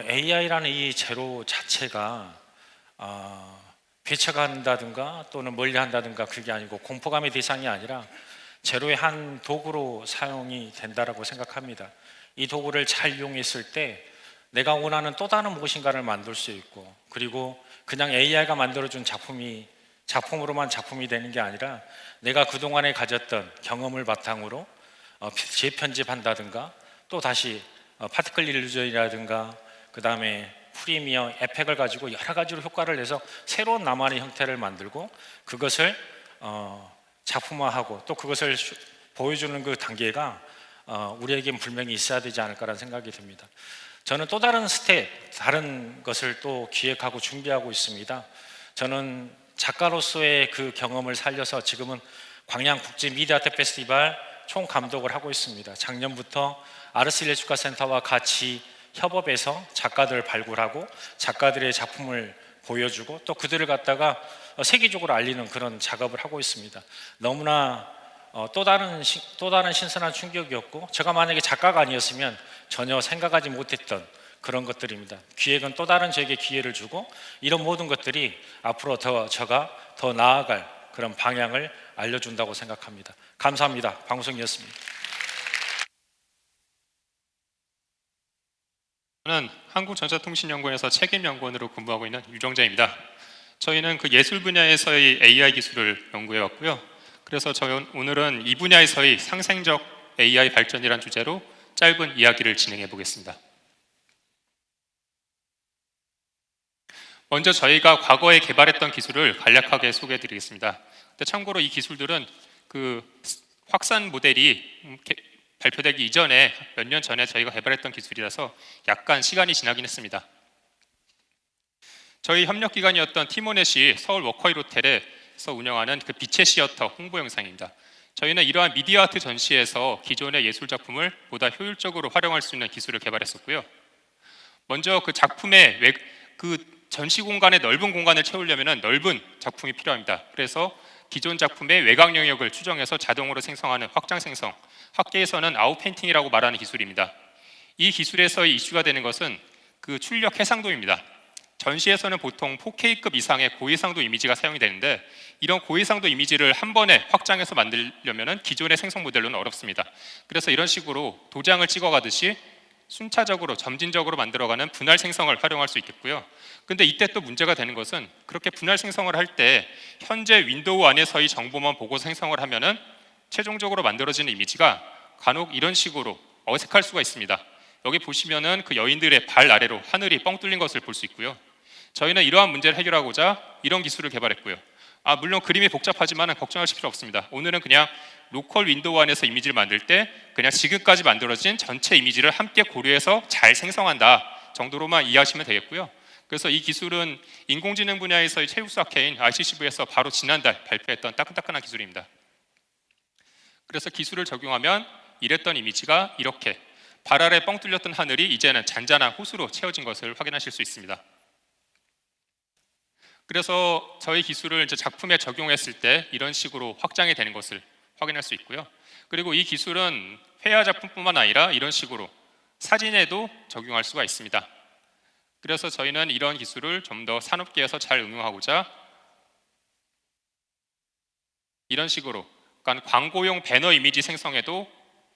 AI라는 이 제로 자체가 배척한다든가 또는 멀리한다든가 그게 아니고 공포감의 대상이 아니라 제로의 한 도구로 사용이 된다라고 생각합니다. 이 도구를 잘 이용했을 때 내가 원하는 또 다른 무엇인가를 만들 수 있고, 그리고 그냥 AI가 만들어준 작품으로만 작품이 되는 게 아니라 내가 그동안에 가졌던 경험을 바탕으로 재편집한다든가 또 다시 파티클 일루전이라든가 그 다음에 프리미어, 에펙을 가지고 여러 가지로 효과를 내서 새로운 나만의 형태를 만들고 그것을 작품화하고 또 그것을 보여주는 그 단계가 우리에겐 분명히 있어야 되지 않을까라는 생각이 듭니다. 저는 또 다른 다른 것을 또 기획하고 준비하고 있습니다. 저는 작가로서의 그 경험을 살려서 지금은 광양 국제 미디어 아트 페스티벌 총 감독을 하고 있습니다. 작년부터 아르스레축가센터와 같이 협업해서 작가들을 발굴하고 작가들의 작품을 보여주고 또 그들을 갖다가 세계적으로 알리는 그런 작업을 하고 있습니다. 너무나 또 다른 신선한 충격이었고, 제가 만약에 작가가 아니었으면 전혀 생각하지 못했던 그런 것들입니다. 기획은 또 다른 저에게 기회를 주고, 이런 모든 것들이 앞으로 제가 더 나아갈 그런 방향을 알려준다고 생각합니다. 감사합니다. 방송이었습니다. 저는 한국전자통신연구원에서 책임연구원으로 근무하고 있는 유정자입니다. 저희는 그 예술 분야에서의 AI 기술을 연구해 왔고요. 그래서 저희 오늘은 이 분야에서의 상생적 AI 발전이란 주제로 짧은 이야기를 진행해 보겠습니다. 먼저 저희가 과거에 개발했던 기술을 간략하게 소개해 드리겠습니다. 근데 참고로 이 기술들은 그 확산 모델이 발표되기 이전에 몇 년 전에 저희가 개발했던 기술이라서 약간 시간이 지나긴 했습니다. 저희 협력기관이었던 티모넷이 서울 워커힐 호텔에서 운영하는 그 빛의 시어터 홍보 영상입니다. 저희는 이러한 미디어 아트 전시에서 기존의 예술 작품을 보다 효율적으로 활용할 수 있는 기술을 개발했었고요. 먼저 그 작품의 그 전시 공간의 넓은 공간을 채우려면 넓은 작품이 필요합니다. 그래서 기존 작품의 외곽 영역을 추정해서 자동으로 생성하는 확장 생성, 학계에서는 아웃페인팅이라고 말하는 기술입니다. 이 기술에서 이슈가 되는 것은 그 출력 해상도입니다. 전시에서는 보통 4K급 이상의 고해상도 이미지가 사용이 되는데, 이런 고해상도 이미지를 한 번에 확장해서 만들려면 기존의 생성 모델로는 어렵습니다. 그래서 이런 식으로 도장을 찍어가듯이 순차적으로 점진적으로 만들어가는 분할 생성을 활용할 수 있겠고요. 근데 이때 또 문제가 되는 것은 그렇게 분할 생성을 할 때 현재 윈도우 안에서의 정보만 보고 생성을 하면은 최종적으로 만들어지는 이미지가 간혹 이런 식으로 어색할 수가 있습니다. 여기 보시면은 그 여인들의 발 아래로 하늘이 뻥 뚫린 것을 볼 수 있고요. 저희는 이러한 문제를 해결하고자 이런 기술을 개발했고요. 물론 그림이 복잡하지만 걱정하실 필요 없습니다. 오늘은 그냥 로컬 윈도우 안에서 이미지를 만들 때 그냥 지금까지 만들어진 전체 이미지를 함께 고려해서 잘 생성한다 정도로만 이해하시면 되겠고요. 그래서 이 기술은 인공지능 분야에서의 최우 수학회인 ICCV에서 바로 지난달 발표했던 따끈따끈한 기술입니다. 그래서 기술을 적용하면 이랬던 이미지가 이렇게 발 아래 뻥 뚫렸던 하늘이 이제는 잔잔한 호수로 채워진 것을 확인하실 수 있습니다. 그래서 저희 기술을 이제 작품에 적용했을 때 이런 식으로 확장이 되는 것을 확인할 수 있고요. 그리고 이 기술은 회화 작품뿐만 아니라 이런 식으로 사진에도 적용할 수가 있습니다. 그래서 저희는 이런 기술을 좀 더 산업계에서 잘 응용하고자 이런 식으로 그러니까 광고용 배너 이미지 생성에도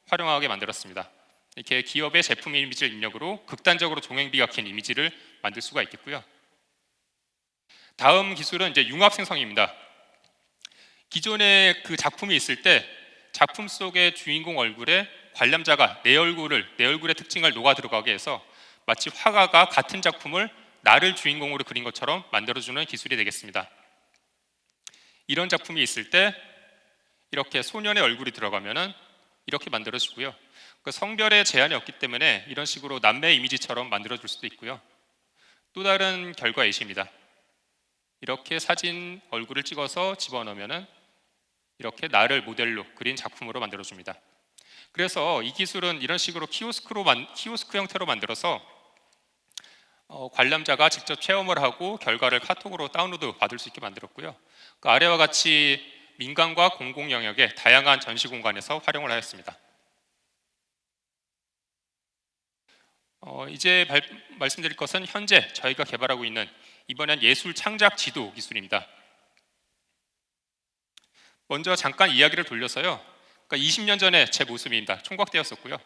활용하게 만들었습니다. 이렇게 기업의 제품 이미지를 입력으로 극단적으로 종횡비가 긴 이미지를 만들 수가 있겠고요. 다음 기술은 이제 융합 생성입니다. 기존에 그 작품이 있을 때 작품 속의 주인공 얼굴에 관람자가 내 얼굴의 특징을 녹아 들어가게 해서 마치 화가가 같은 작품을 나를 주인공으로 그린 것처럼 만들어주는 기술이 되겠습니다. 이런 작품이 있을 때 이렇게 소년의 얼굴이 들어가면은 이렇게 만들어지고요. 그 성별의 제한이 없기 때문에 이런 식으로 남매 이미지처럼 만들어줄 수도 있고요. 또 다른 결과 예시입니다. 이렇게 사진 얼굴을 찍어서 집어넣으면은 이렇게 나를 모델로 그린 작품으로 만들어줍니다. 그래서 이 기술은 이런 식으로 키오스크 형태로 만들어서 관람자가 직접 체험을 하고 결과를 카톡으로 다운로드 받을 수 있게 만들었고요. 그 아래와 같이 민간과 공공 영역의 다양한 전시 공간에서 활용을 하였습니다. 이제 말씀드릴 것은 현재 저희가 개발하고 있는 이번엔 예술 창작 지도 기술입니다. 먼저 잠깐 이야기를 돌려서요. 그러니까 20년 전에 제 모습입니다. 총각되었었고요.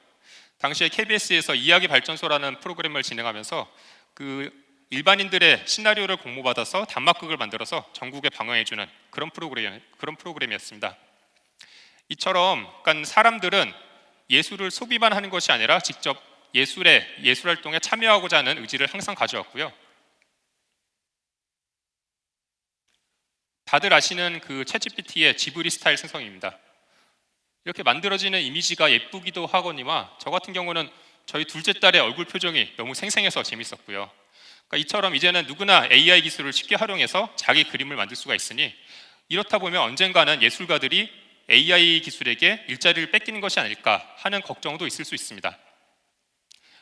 당시에 KBS에서 이야기 발전소라는 프로그램을 진행하면서 그 일반인들의 시나리오를 공모받아서 단막극을 만들어서 전국에 방영해주는 그런 프로그램이었습니다. 이처럼 그러니까 사람들은 예술을 소비만 하는 것이 아니라 직접 예술 활동에 참여하고자 하는 의지를 항상 가져왔고요. 다들 아시는 그 챗GPT의 지브리 스타일 생성입니다. 이렇게 만들어지는 이미지가 예쁘기도 하거니와 저 같은 경우는 저희 둘째 딸의 얼굴 표정이 너무 생생해서 재밌었고요. 그러니까 이처럼 이제는 누구나 AI 기술을 쉽게 활용해서 자기 그림을 만들 수가 있으니 이렇다 보면 언젠가는 예술가들이 AI 기술에게 일자리를 뺏기는 것이 아닐까 하는 걱정도 있을 수 있습니다.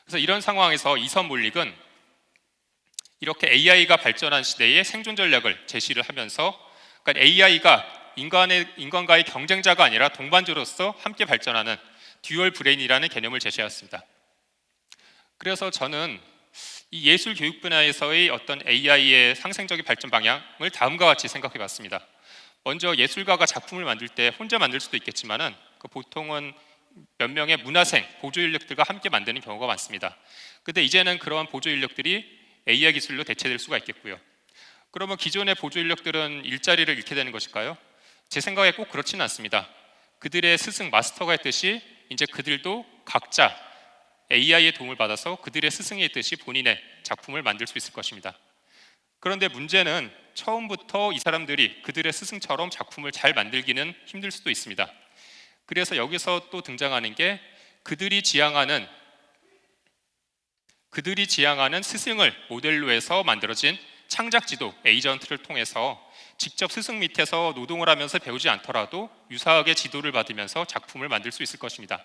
그래서 이런 상황에서 이선 몰릭은 이렇게 AI가 발전한 시대의 생존 전략을 제시를 하면서 그러니까 AI가 인간과의 경쟁자가 아니라 동반자로서 함께 발전하는 듀얼 브레인이라는 개념을 제시했습니다. 그래서 저는 이 예술 교육 분야에서의 어떤 AI의 상생적인 발전 방향을 다음과 같이 생각해 봤습니다. 먼저 예술가가 작품을 만들 때 혼자 만들 수도 있겠지만은 보통은 몇 명의 문화생, 보조 인력들과 함께 만드는 경우가 많습니다. 근데 이제는 그러한 보조 인력들이 AI 기술로 대체될 수가 있겠고요. 그러면 기존의 보조 인력들은 일자리를 잃게 되는 것일까요? 제 생각에 꼭 그렇지는 않습니다. 그들의 스승 마스터가 했듯이 이제 그들도 각자 AI의 도움을 받아서 그들의 스승이 했듯이 본인의 작품을 만들 수 있을 것입니다. 그런데 문제는 처음부터 이 사람들이 그들의 스승처럼 작품을 잘 만들기는 힘들 수도 있습니다. 그래서 여기서 또 등장하는 게 그들이 지향하는 스승을 모델로 해서 만들어진 창작지도 에이전트를 통해서 직접 스승 밑에서 노동을 하면서 배우지 않더라도 유사하게 지도를 받으면서 작품을 만들 수 있을 것입니다.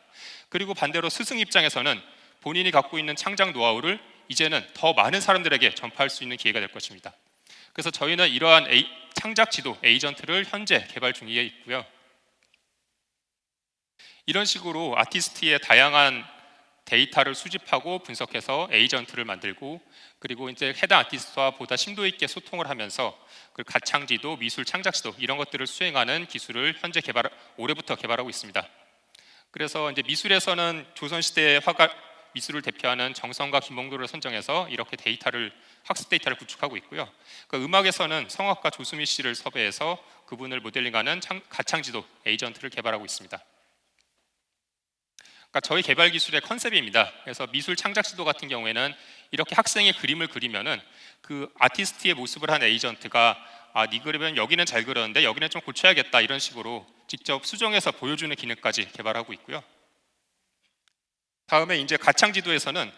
그리고 반대로 스승 입장에서는 본인이 갖고 있는 창작 노하우를 이제는 더 많은 사람들에게 전파할 수 있는 기회가 될 것입니다. 그래서 저희는 이러한 창작 지도 에이전트를 현재 개발 중에 있고요. 이런 식으로 아티스트의 다양한 데이터를 수집하고 분석해서 에이전트를 만들고 그리고 이제 해당 아티스트와 보다 심도 있게 소통을 하면서 그 가창지도, 미술 창작지도 이런 것들을 수행하는 기술을 현재 올해부터 개발하고 있습니다. 그래서 이제 미술에서는 조선시대의 화가 미술을 대표하는 정성과 김봉도를 선정해서 이렇게 학습 데이터를 구축하고 있고요. 그 음악에서는 성악가 조수미 씨를 섭외해서 그분을 모델링하는 가창지도 에이전트를 개발하고 있습니다. 그러니까 저희 개발 기술의 컨셉입니다. 그래서 미술 창작지도 같은 경우에는 이렇게 학생이 그림을 그리면은 그 아티스트의 모습을 한 에이전트가 네 그림은 여기는 잘 그렸는데 여기는 좀 고쳐야겠다 이런 식으로 직접 수정해서 보여주는 기능까지 개발하고 있고요. 다음에 이제 가창지도에서는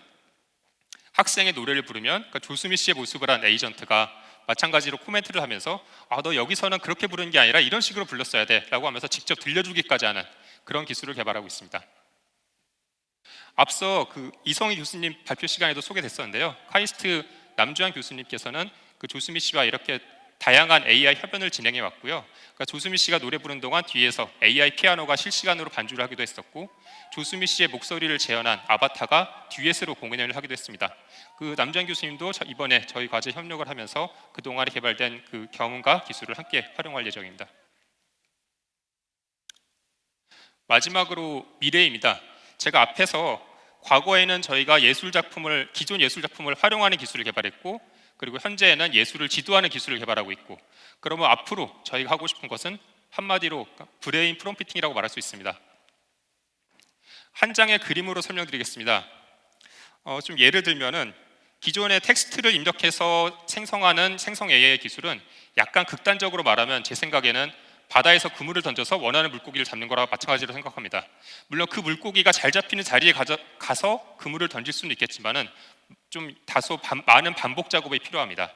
학생의 노래를 부르면 그러니까 조수미 씨의 모습을 한 에이전트가 마찬가지로 코멘트를 하면서 너 여기서는 그렇게 부르는 게 아니라 이런 식으로 불렀어야 돼 라고 하면서 직접 들려주기까지 하는 그런 기술을 개발하고 있습니다. 앞서 그 이성희 교수님 발표 시간에도 소개됐었는데요. 카이스트 남주환 교수님께서는 그 조수미 씨와 이렇게 다양한 AI 협연을 진행해 왔고요. 그러니까 조수미 씨가 노래 부르는 동안 뒤에서 AI 피아노가 실시간으로 반주를 하기도 했었고 조수미 씨의 목소리를 재현한 아바타가 듀엣으로 공연을 하기도 했습니다. 그 남주환 교수님도 이번에 저희 과제 협력을 하면서 그동안에 개발된 그 경험과 기술을 함께 활용할 예정입니다. 마지막으로 미래입니다. 제가 앞에서 과거에는 저희가 기존 예술 작품을 활용하는 기술을 개발했고 그리고 현재에는 예술을 지도하는 기술을 개발하고 있고 그러면 앞으로 저희가 하고 싶은 것은 한마디로 브레인 프롬프팅이라고 말할 수 있습니다. 한 장의 그림으로 설명드리겠습니다. 좀 예를 들면은 기존의 텍스트를 입력해서 생성하는 생성 AI 기술은 약간 극단적으로 말하면 제 생각에는 바다에서 그물을 던져서 원하는 물고기를 잡는 거랑 마찬가지로 생각합니다. 물론 그 물고기가 잘 잡히는 자리에 가서 그물을 던질 수는 있겠지만은 좀 다소 많은 반복 작업이 필요합니다.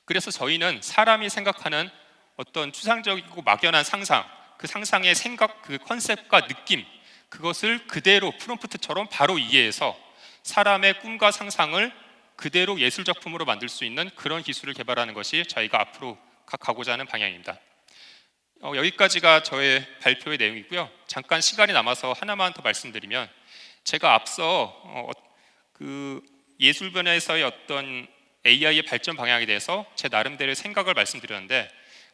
그래서 저희는 사람이 생각하는 어떤 추상적이고 막연한 상상, 그 상상의 생각, 그 컨셉과 느낌, 그것을 그대로 프롬프트처럼 바로 이해해서 사람의 꿈과 상상을 그대로 예술 작품으로 만들 수 있는 그런 기술을 개발하는 것이 저희가 앞으로 가고자 하는 방향입니다. 여기까지가 저의 발표의 내용이고요. 잠깐 시간이 남아서 하나만 더 말씀드리면, 제가 앞서 그 예술 분야에서의 어떤 AI의 발전 방향에 대해서 제 나름대로의 생각을 말씀드렸는데,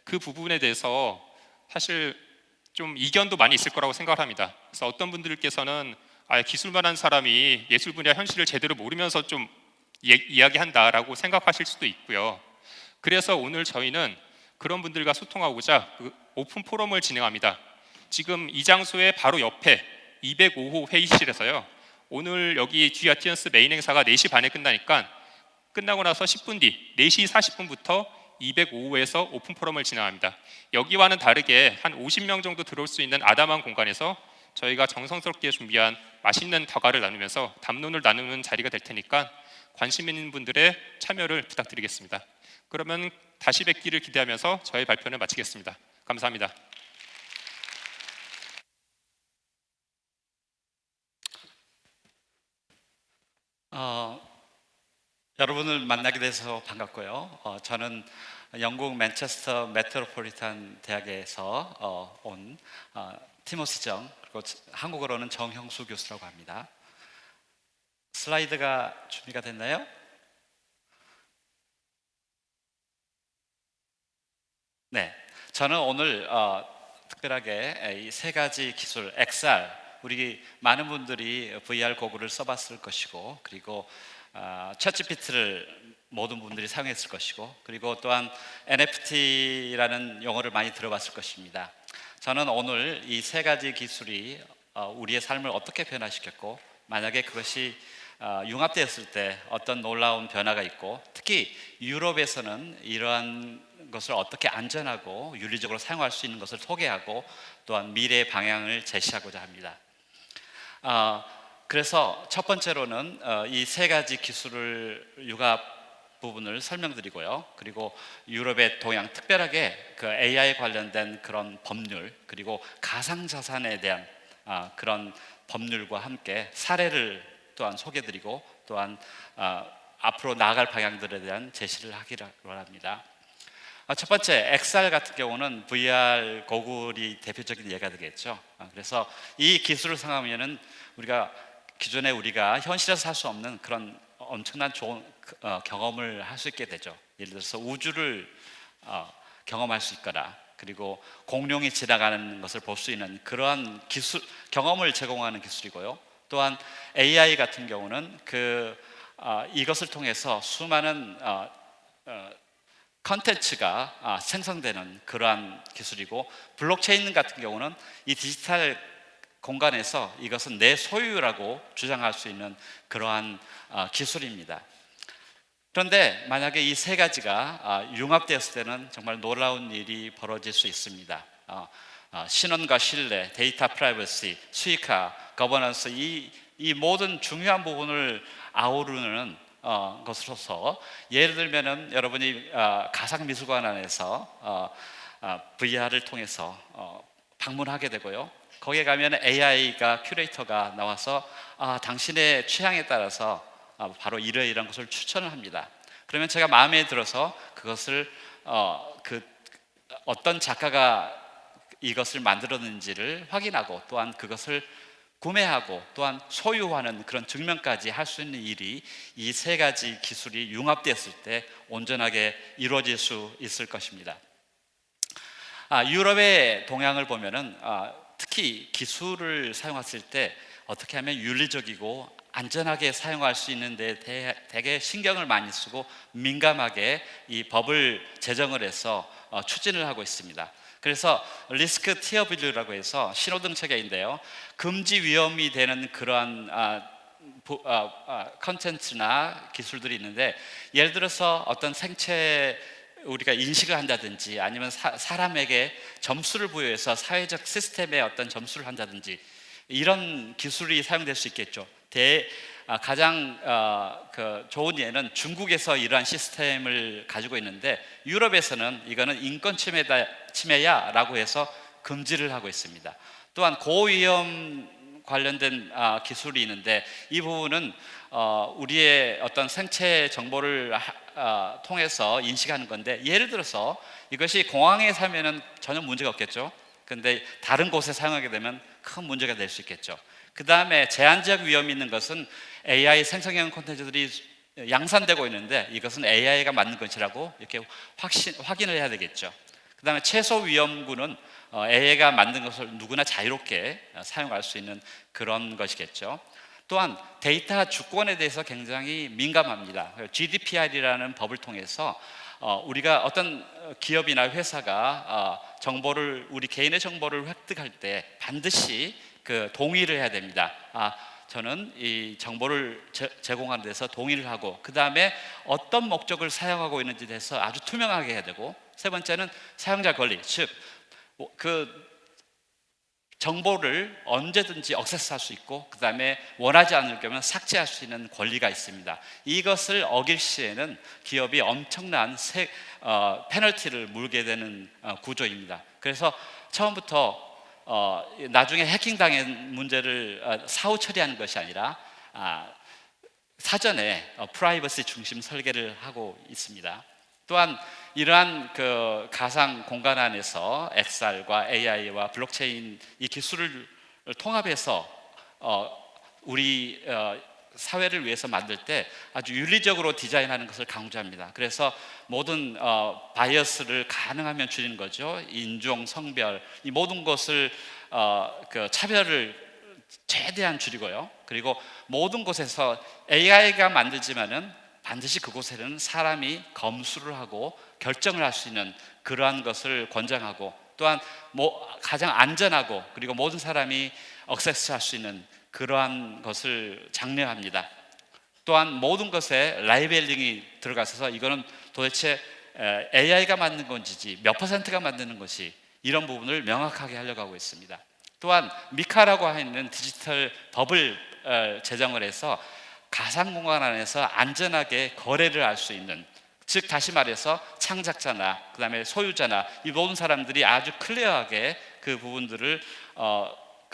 그 부분에 대해서 사실 좀 이견도 많이 있을 거라고 생각을 합니다. 그래서 어떤 분들께서는 기술만 한 사람이 예술 분야 현실을 제대로 모르면서 좀 이야기한다라고 생각하실 수도 있고요. 그래서 오늘 저희는 그런 분들과 소통하고자 오픈 포럼을 진행합니다. 지금 이 장소의 바로 옆에 205호 회의실에서요, 오늘 여기 듀아티언스 메인 행사가 4시 반에 끝나니까 끝나고 나서 10분 뒤 4시 40분부터 205호에서 오픈 포럼을 진행합니다. 여기와는 다르게 한 50명 정도 들어올 수 있는 아담한 공간에서 저희가 정성스럽게 준비한 맛있는 다과를 나누면서 담론을 나누는 자리가 될 테니까 관심 있는 분들의 참여를 부탁드리겠습니다. 그러면 다시 뵙기를 기대하면서 저의 발표는 마치겠습니다. 감사합니다. 여러분을 만나게 돼서 반갑고요. 저는 영국 맨체스터 메트로폴리탄 대학에서 온 티모스 정, 그리고 한국어로는 정형수 교수라고 합니다. 슬라이드가 준비가 됐나요? 네, 저는 오늘 특별하게 이 세 가지 기술, XR, 우리 많은 분들이 VR 고글을 써봤을 것이고, 그리고 챗GPT를 모든 분들이 사용했을 것이고, 그리고 또한 NFT라는 용어를 많이 들어봤을 것입니다. 저는 오늘 이 세 가지 기술이 우리의 삶을 어떻게 변화시켰고, 만약에 그것이 융합되었을 때 어떤 놀라운 변화가 있고, 특히 유럽에서는 이러한 것을 어떻게 안전하고 윤리적으로 사용할 수 있는 것을 소개하고, 또한 미래의 방향을 제시하고자 합니다. 그래서 첫 번째로는 이 세 가지 기술을 융합 부분을 설명드리고요. 그리고 유럽의 동향, 특별하게 그 AI 관련된 그런 법률, 그리고 가상자산에 대한 그런 법률과 함께 사례를 또한 소개드리고, 또한 앞으로 나아갈 방향들에 대한 제시를 하기로 합니다. 첫 번째, XR 같은 경우는 VR 고글이 대표적인 예가 되겠죠. 그래서 이 기술을 사용하면은 기존에 우리가 현실에서 할 수 없는 그런 엄청난 좋은 경험을 할 수 있게 되죠. 예를 들어서 우주를 경험할 수 있거나, 그리고 공룡이 지나가는 것을 볼 수 있는 그러한 기술, 경험을 제공하는 기술이고요. 또한 AI 같은 경우는 이것을 통해서 수많은 컨텐츠가 생성되는 그러한 기술이고, 블록체인 같은 경우는 이 디지털 공간에서 이것은 내 소유라고 주장할 수 있는 그러한 기술입니다. 그런데 만약에 이 세 가지가 융합되었을 때는 정말 놀라운 일이 벌어질 수 있습니다. 신원과 신뢰, 데이터 프라이버시, 수익화, 거버넌스, 이 모든 중요한 부분을 아우르는 것으로서, 예를 들면은 여러분이 가상미술관 안에서 VR을 통해서 방문하게 되고요. 거기에 가면 AI가 큐레이터가 나와서 당신의 취향에 따라서 바로 이러이러한 것을 추천을 합니다. 그러면 제가 마음에 들어서 그것을 어떤 작가가 이것을 만들었는지를 확인하고, 또한 그것을 구매하고, 또한 소유하는 그런 증명까지 할 수 있는 일이 이 세 가지 기술이 융합되었을 때 온전하게 이루어질 수 있을 것입니다. 유럽의 동향을 보면은 특히 기술을 사용했을 때 어떻게 하면 윤리적이고 안전하게 사용할 수 있는데 되게 신경을 많이 쓰고 민감하게 이 법을 제정을 해서 추진을 하고 있습니다. 그래서 리스크 티어 밸류라고 해서 신호등 체계인데요, 금지 위험이 되는 그러한 컨텐츠나 기술들이 있는데, 예를 들어서 어떤 생체 우리가 인식을 한다든지 아니면 사람에게 점수를 부여해서 사회적 시스템에 어떤 점수를 한다든지 이런 기술이 사용될 수 있겠죠. 가장 좋은 예는 중국에서 이러한 시스템을 가지고 있는데 유럽에서는 이거는 인권 침해야라고 해서 금지를 하고 있습니다. 또한 고위험 관련된 기술이 있는데 이 부분은 우리의 어떤 생체 정보를 통해서 인식하는 건데 예를 들어서 이것이 공항에 살면은 전혀 문제가 없겠죠. 근데 다른 곳에 사용하게 되면 큰 문제가 될 수 있겠죠. 그 다음에 제한적 위험이 있는 것은 AI 생성형 콘텐츠들이 양산되고 있는데 이것은 AI가 만든 것이라고 이렇게 확인을 해야 되겠죠. 그 다음에 최소 위험군은 AI가 만든 것을 누구나 자유롭게 사용할 수 있는 그런 것이겠죠. 또한 데이터 주권에 대해서 굉장히 민감합니다. GDPR이라는 법을 통해서 우리가 어떤 기업이나 회사가 우리 개인의 정보를 획득할 때 반드시 그 동의를 해야 됩니다. 저는 이 정보를 제공하는 데서 동의를 하고 그 다음에 어떤 목적을 사용하고 있는지에 대해서 아주 투명하게 해야 되고 세 번째는 사용자 권리, 즉 그 정보를 언제든지 액세스할 수 있고 그 다음에 원하지 않을 경우는 삭제할 수 있는 권리가 있습니다. 이것을 어길 시에는 기업이 엄청난 페널티를 물게 되는 구조입니다. 그래서 처음부터 나중에 해킹당한 문제를 사후 처리하는 것이 아니라 사전에 프라이버시 중심 설계를 하고 있습니다. 또한 이러한 그 가상 공간 안에서 XR과 AI와 블록체인 이 기술을 통합해서 우리 사회를 위해서 만들 때 아주 윤리적으로 디자인하는 것을 강조합니다. 그래서 모든 바이어스를 가능하면 줄이는 거죠. 인종, 성별 이 모든 것을 그 차별을 최대한 줄이고요. 그리고 모든 곳에서 AI가 만들지만은 반드시 그곳에는 사람이 검수를 하고 결정을 할 수 있는 그러한 것을 권장하고 또한 가장 안전하고 그리고 모든 사람이 액세스할 수 있는 그러한 것을 장려합니다. 또한 모든 것에 라이벨링이 들어가서 이거는 도대체 AI가 만든 건지 몇 퍼센트가 만드는 것이 이런 부분을 명확하게 하려고 하고 있습니다. 또한 미카라고 하는 디지털 법을 제정을 해서 가상 공간 안에서 안전하게 거래를 할 수 있는 즉 다시 말해서 창작자나 그 다음에 소유자나 이 모든 사람들이 아주 클리어하게 그 부분들을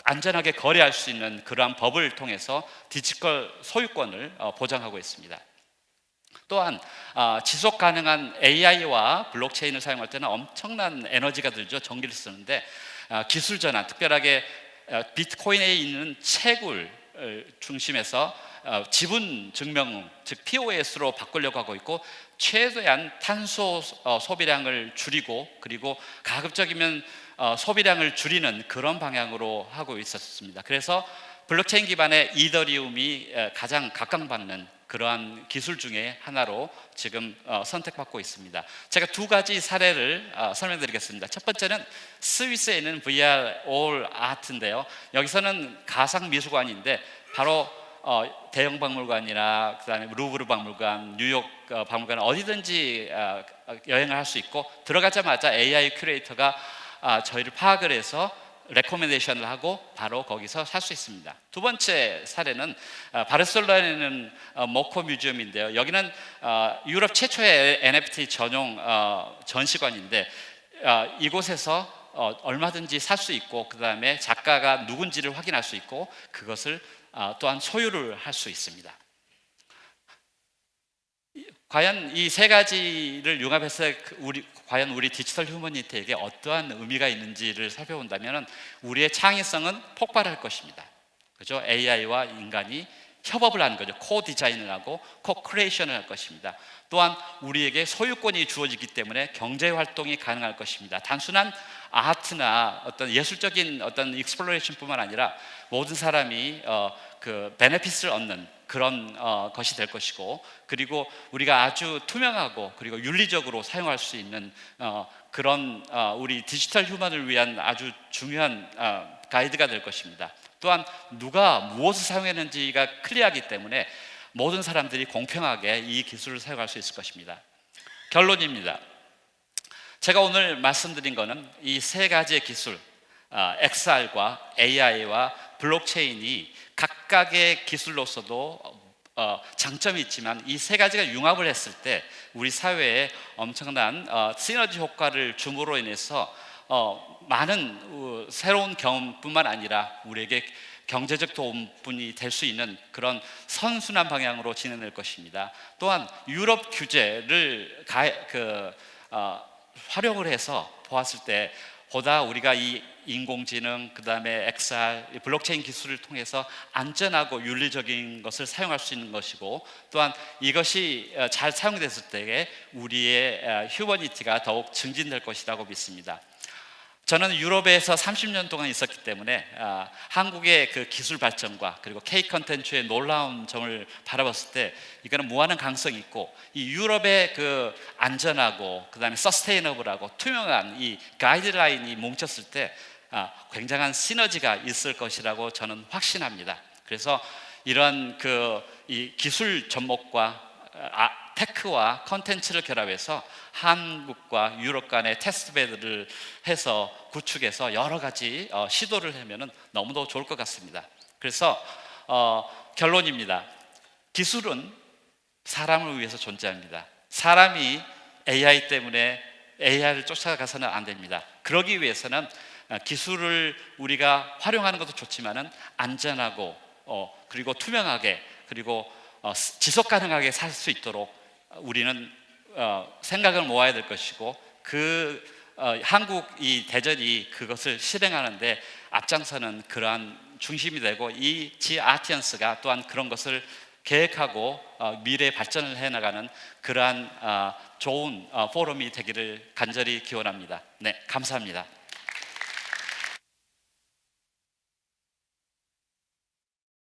안전하게 거래할 수 있는 그러한 법을 통해서 디지털 소유권을 보장하고 있습니다. 또한 지속 가능한 AI와 블록체인을 사용할 때는 엄청난 에너지가 들죠. 전기를 쓰는데 기술 전환, 특별하게 비트코인에 있는 채굴 중심에서 지분 증명 즉 POS로 바꾸려고 하고 있고 최대한 탄소 소비량을 줄이고 그리고 가급적이면 소비량을 줄이는 그런 방향으로 하고 있었습니다. 그래서 블록체인 기반의 이더리움이 가장 각광받는 그러한 기술 중에 하나로 지금 선택받고 있습니다. 제가 두 가지 사례를 설명드리겠습니다. 첫 번째는 스위스에 있는 VR All Art인데요. 여기서는 가상 미술관인데 바로 대형 박물관이나 그다음에 루브르 박물관, 뉴욕 박물관 어디든지 여행을 할 수 있고 들어가자마자 AI 큐레이터가 저희를 파악을 해서 레코멘데이션을 하고 바로 거기서 살 수 있습니다. 두 번째 사례는 바르셀로나에 있는 모코 뮤지엄인데요. 여기는 유럽 최초의 NFT 전용 전시관인데 이곳에서 얼마든지 살 수 있고 그 다음에 작가가 누군지를 확인할 수 있고 그것을 또한 소유를 할 수 있습니다. 과연 이 세 가지를 융합해서 과연 우리 디지털 휴머니티에게 어떠한 의미가 있는지를 살펴본다면 우리의 창의성은 폭발할 것입니다. 그죠? AI와 인간이 협업을 하는 거죠. 코-디자인을 하고 코-크리에이션을 할 것입니다. 또한 우리에게 소유권이 주어지기 때문에 경제 활동이 가능할 것입니다. 단순한 아트나 어떤 예술적인 어떤 익스플로레이션뿐만 아니라 모든 사람이 그 베네핏을 얻는 그런 것이 될 것이고 그리고 우리가 아주 투명하고 그리고 윤리적으로 사용할 수 있는 그런 우리 디지털 휴먼을 위한 아주 중요한 가이드가 될 것입니다. 또한 누가 무엇을 사용했는지가 클리어하기 때문에 모든 사람들이 공평하게 이 기술을 사용할 수 있을 것입니다. 결론입니다. 제가 오늘 말씀드린 거는 이 세 가지의 기술, XR과 AI와 블록체인이 각각의 기술로서도 장점이 있지만 이 세 가지가 융합을 했을 때 우리 사회에 엄청난 시너지 효과를 줌으로 인해서 많은 새로운 경험뿐만 아니라 우리에게 경제적 도움뿐이 될 수 있는 그런 선순환 방향으로 진행될 것입니다. 또한 유럽 규제를 활용을 해서 보았을 때 보다 우리가 이 인공지능, 그 다음에 XR, 블록체인 기술을 통해서 안전하고 윤리적인 것을 사용할 수 있는 것이고, 또한 이것이 잘 사용됐을 때에 우리의 휴머니티가 더욱 증진될 것이라고 믿습니다. 저는 유럽에서 30년 동안 있었기 때문에 한국의 그 기술 발전과 그리고 K 컨텐츠의 놀라운 점을 바라봤을 때 이거는 무한한 가능성이 있고, 이 유럽의 그 안전하고 그 다음에 서스테이너블하고 투명한 이 가이드라인이 뭉쳤을 때 굉장한 시너지가 있을 것이라고 저는 확신합니다. 그래서 이런 이 기술 접목과 테크와 컨텐츠를 결합해서 한국과 유럽 간의 테스트베드를 해서 구축해서 여러 가지 시도를 하면은 너무도 좋을 것 같습니다. 그래서 결론입니다. 기술은 사람을 위해서 존재합니다. 사람이 AI 때문에 AI를 쫓아가서는 안 됩니다. 그러기 위해서는 기술을 우리가 활용하는 것도 좋지만은 안전하고 그리고 투명하게 그리고 지속 가능하게 살 수 있도록 우리는 생각을 모아야 될 것이고, 한국 이 대전이 그것을 실행하는데 앞장서는 그러한 중심이 되고, 이 지아티언스가 또한 그런 것을 계획하고 미래 발전을 해나가는 그러한 좋은 포럼이 되기를 간절히 기원합니다. 네, 감사합니다.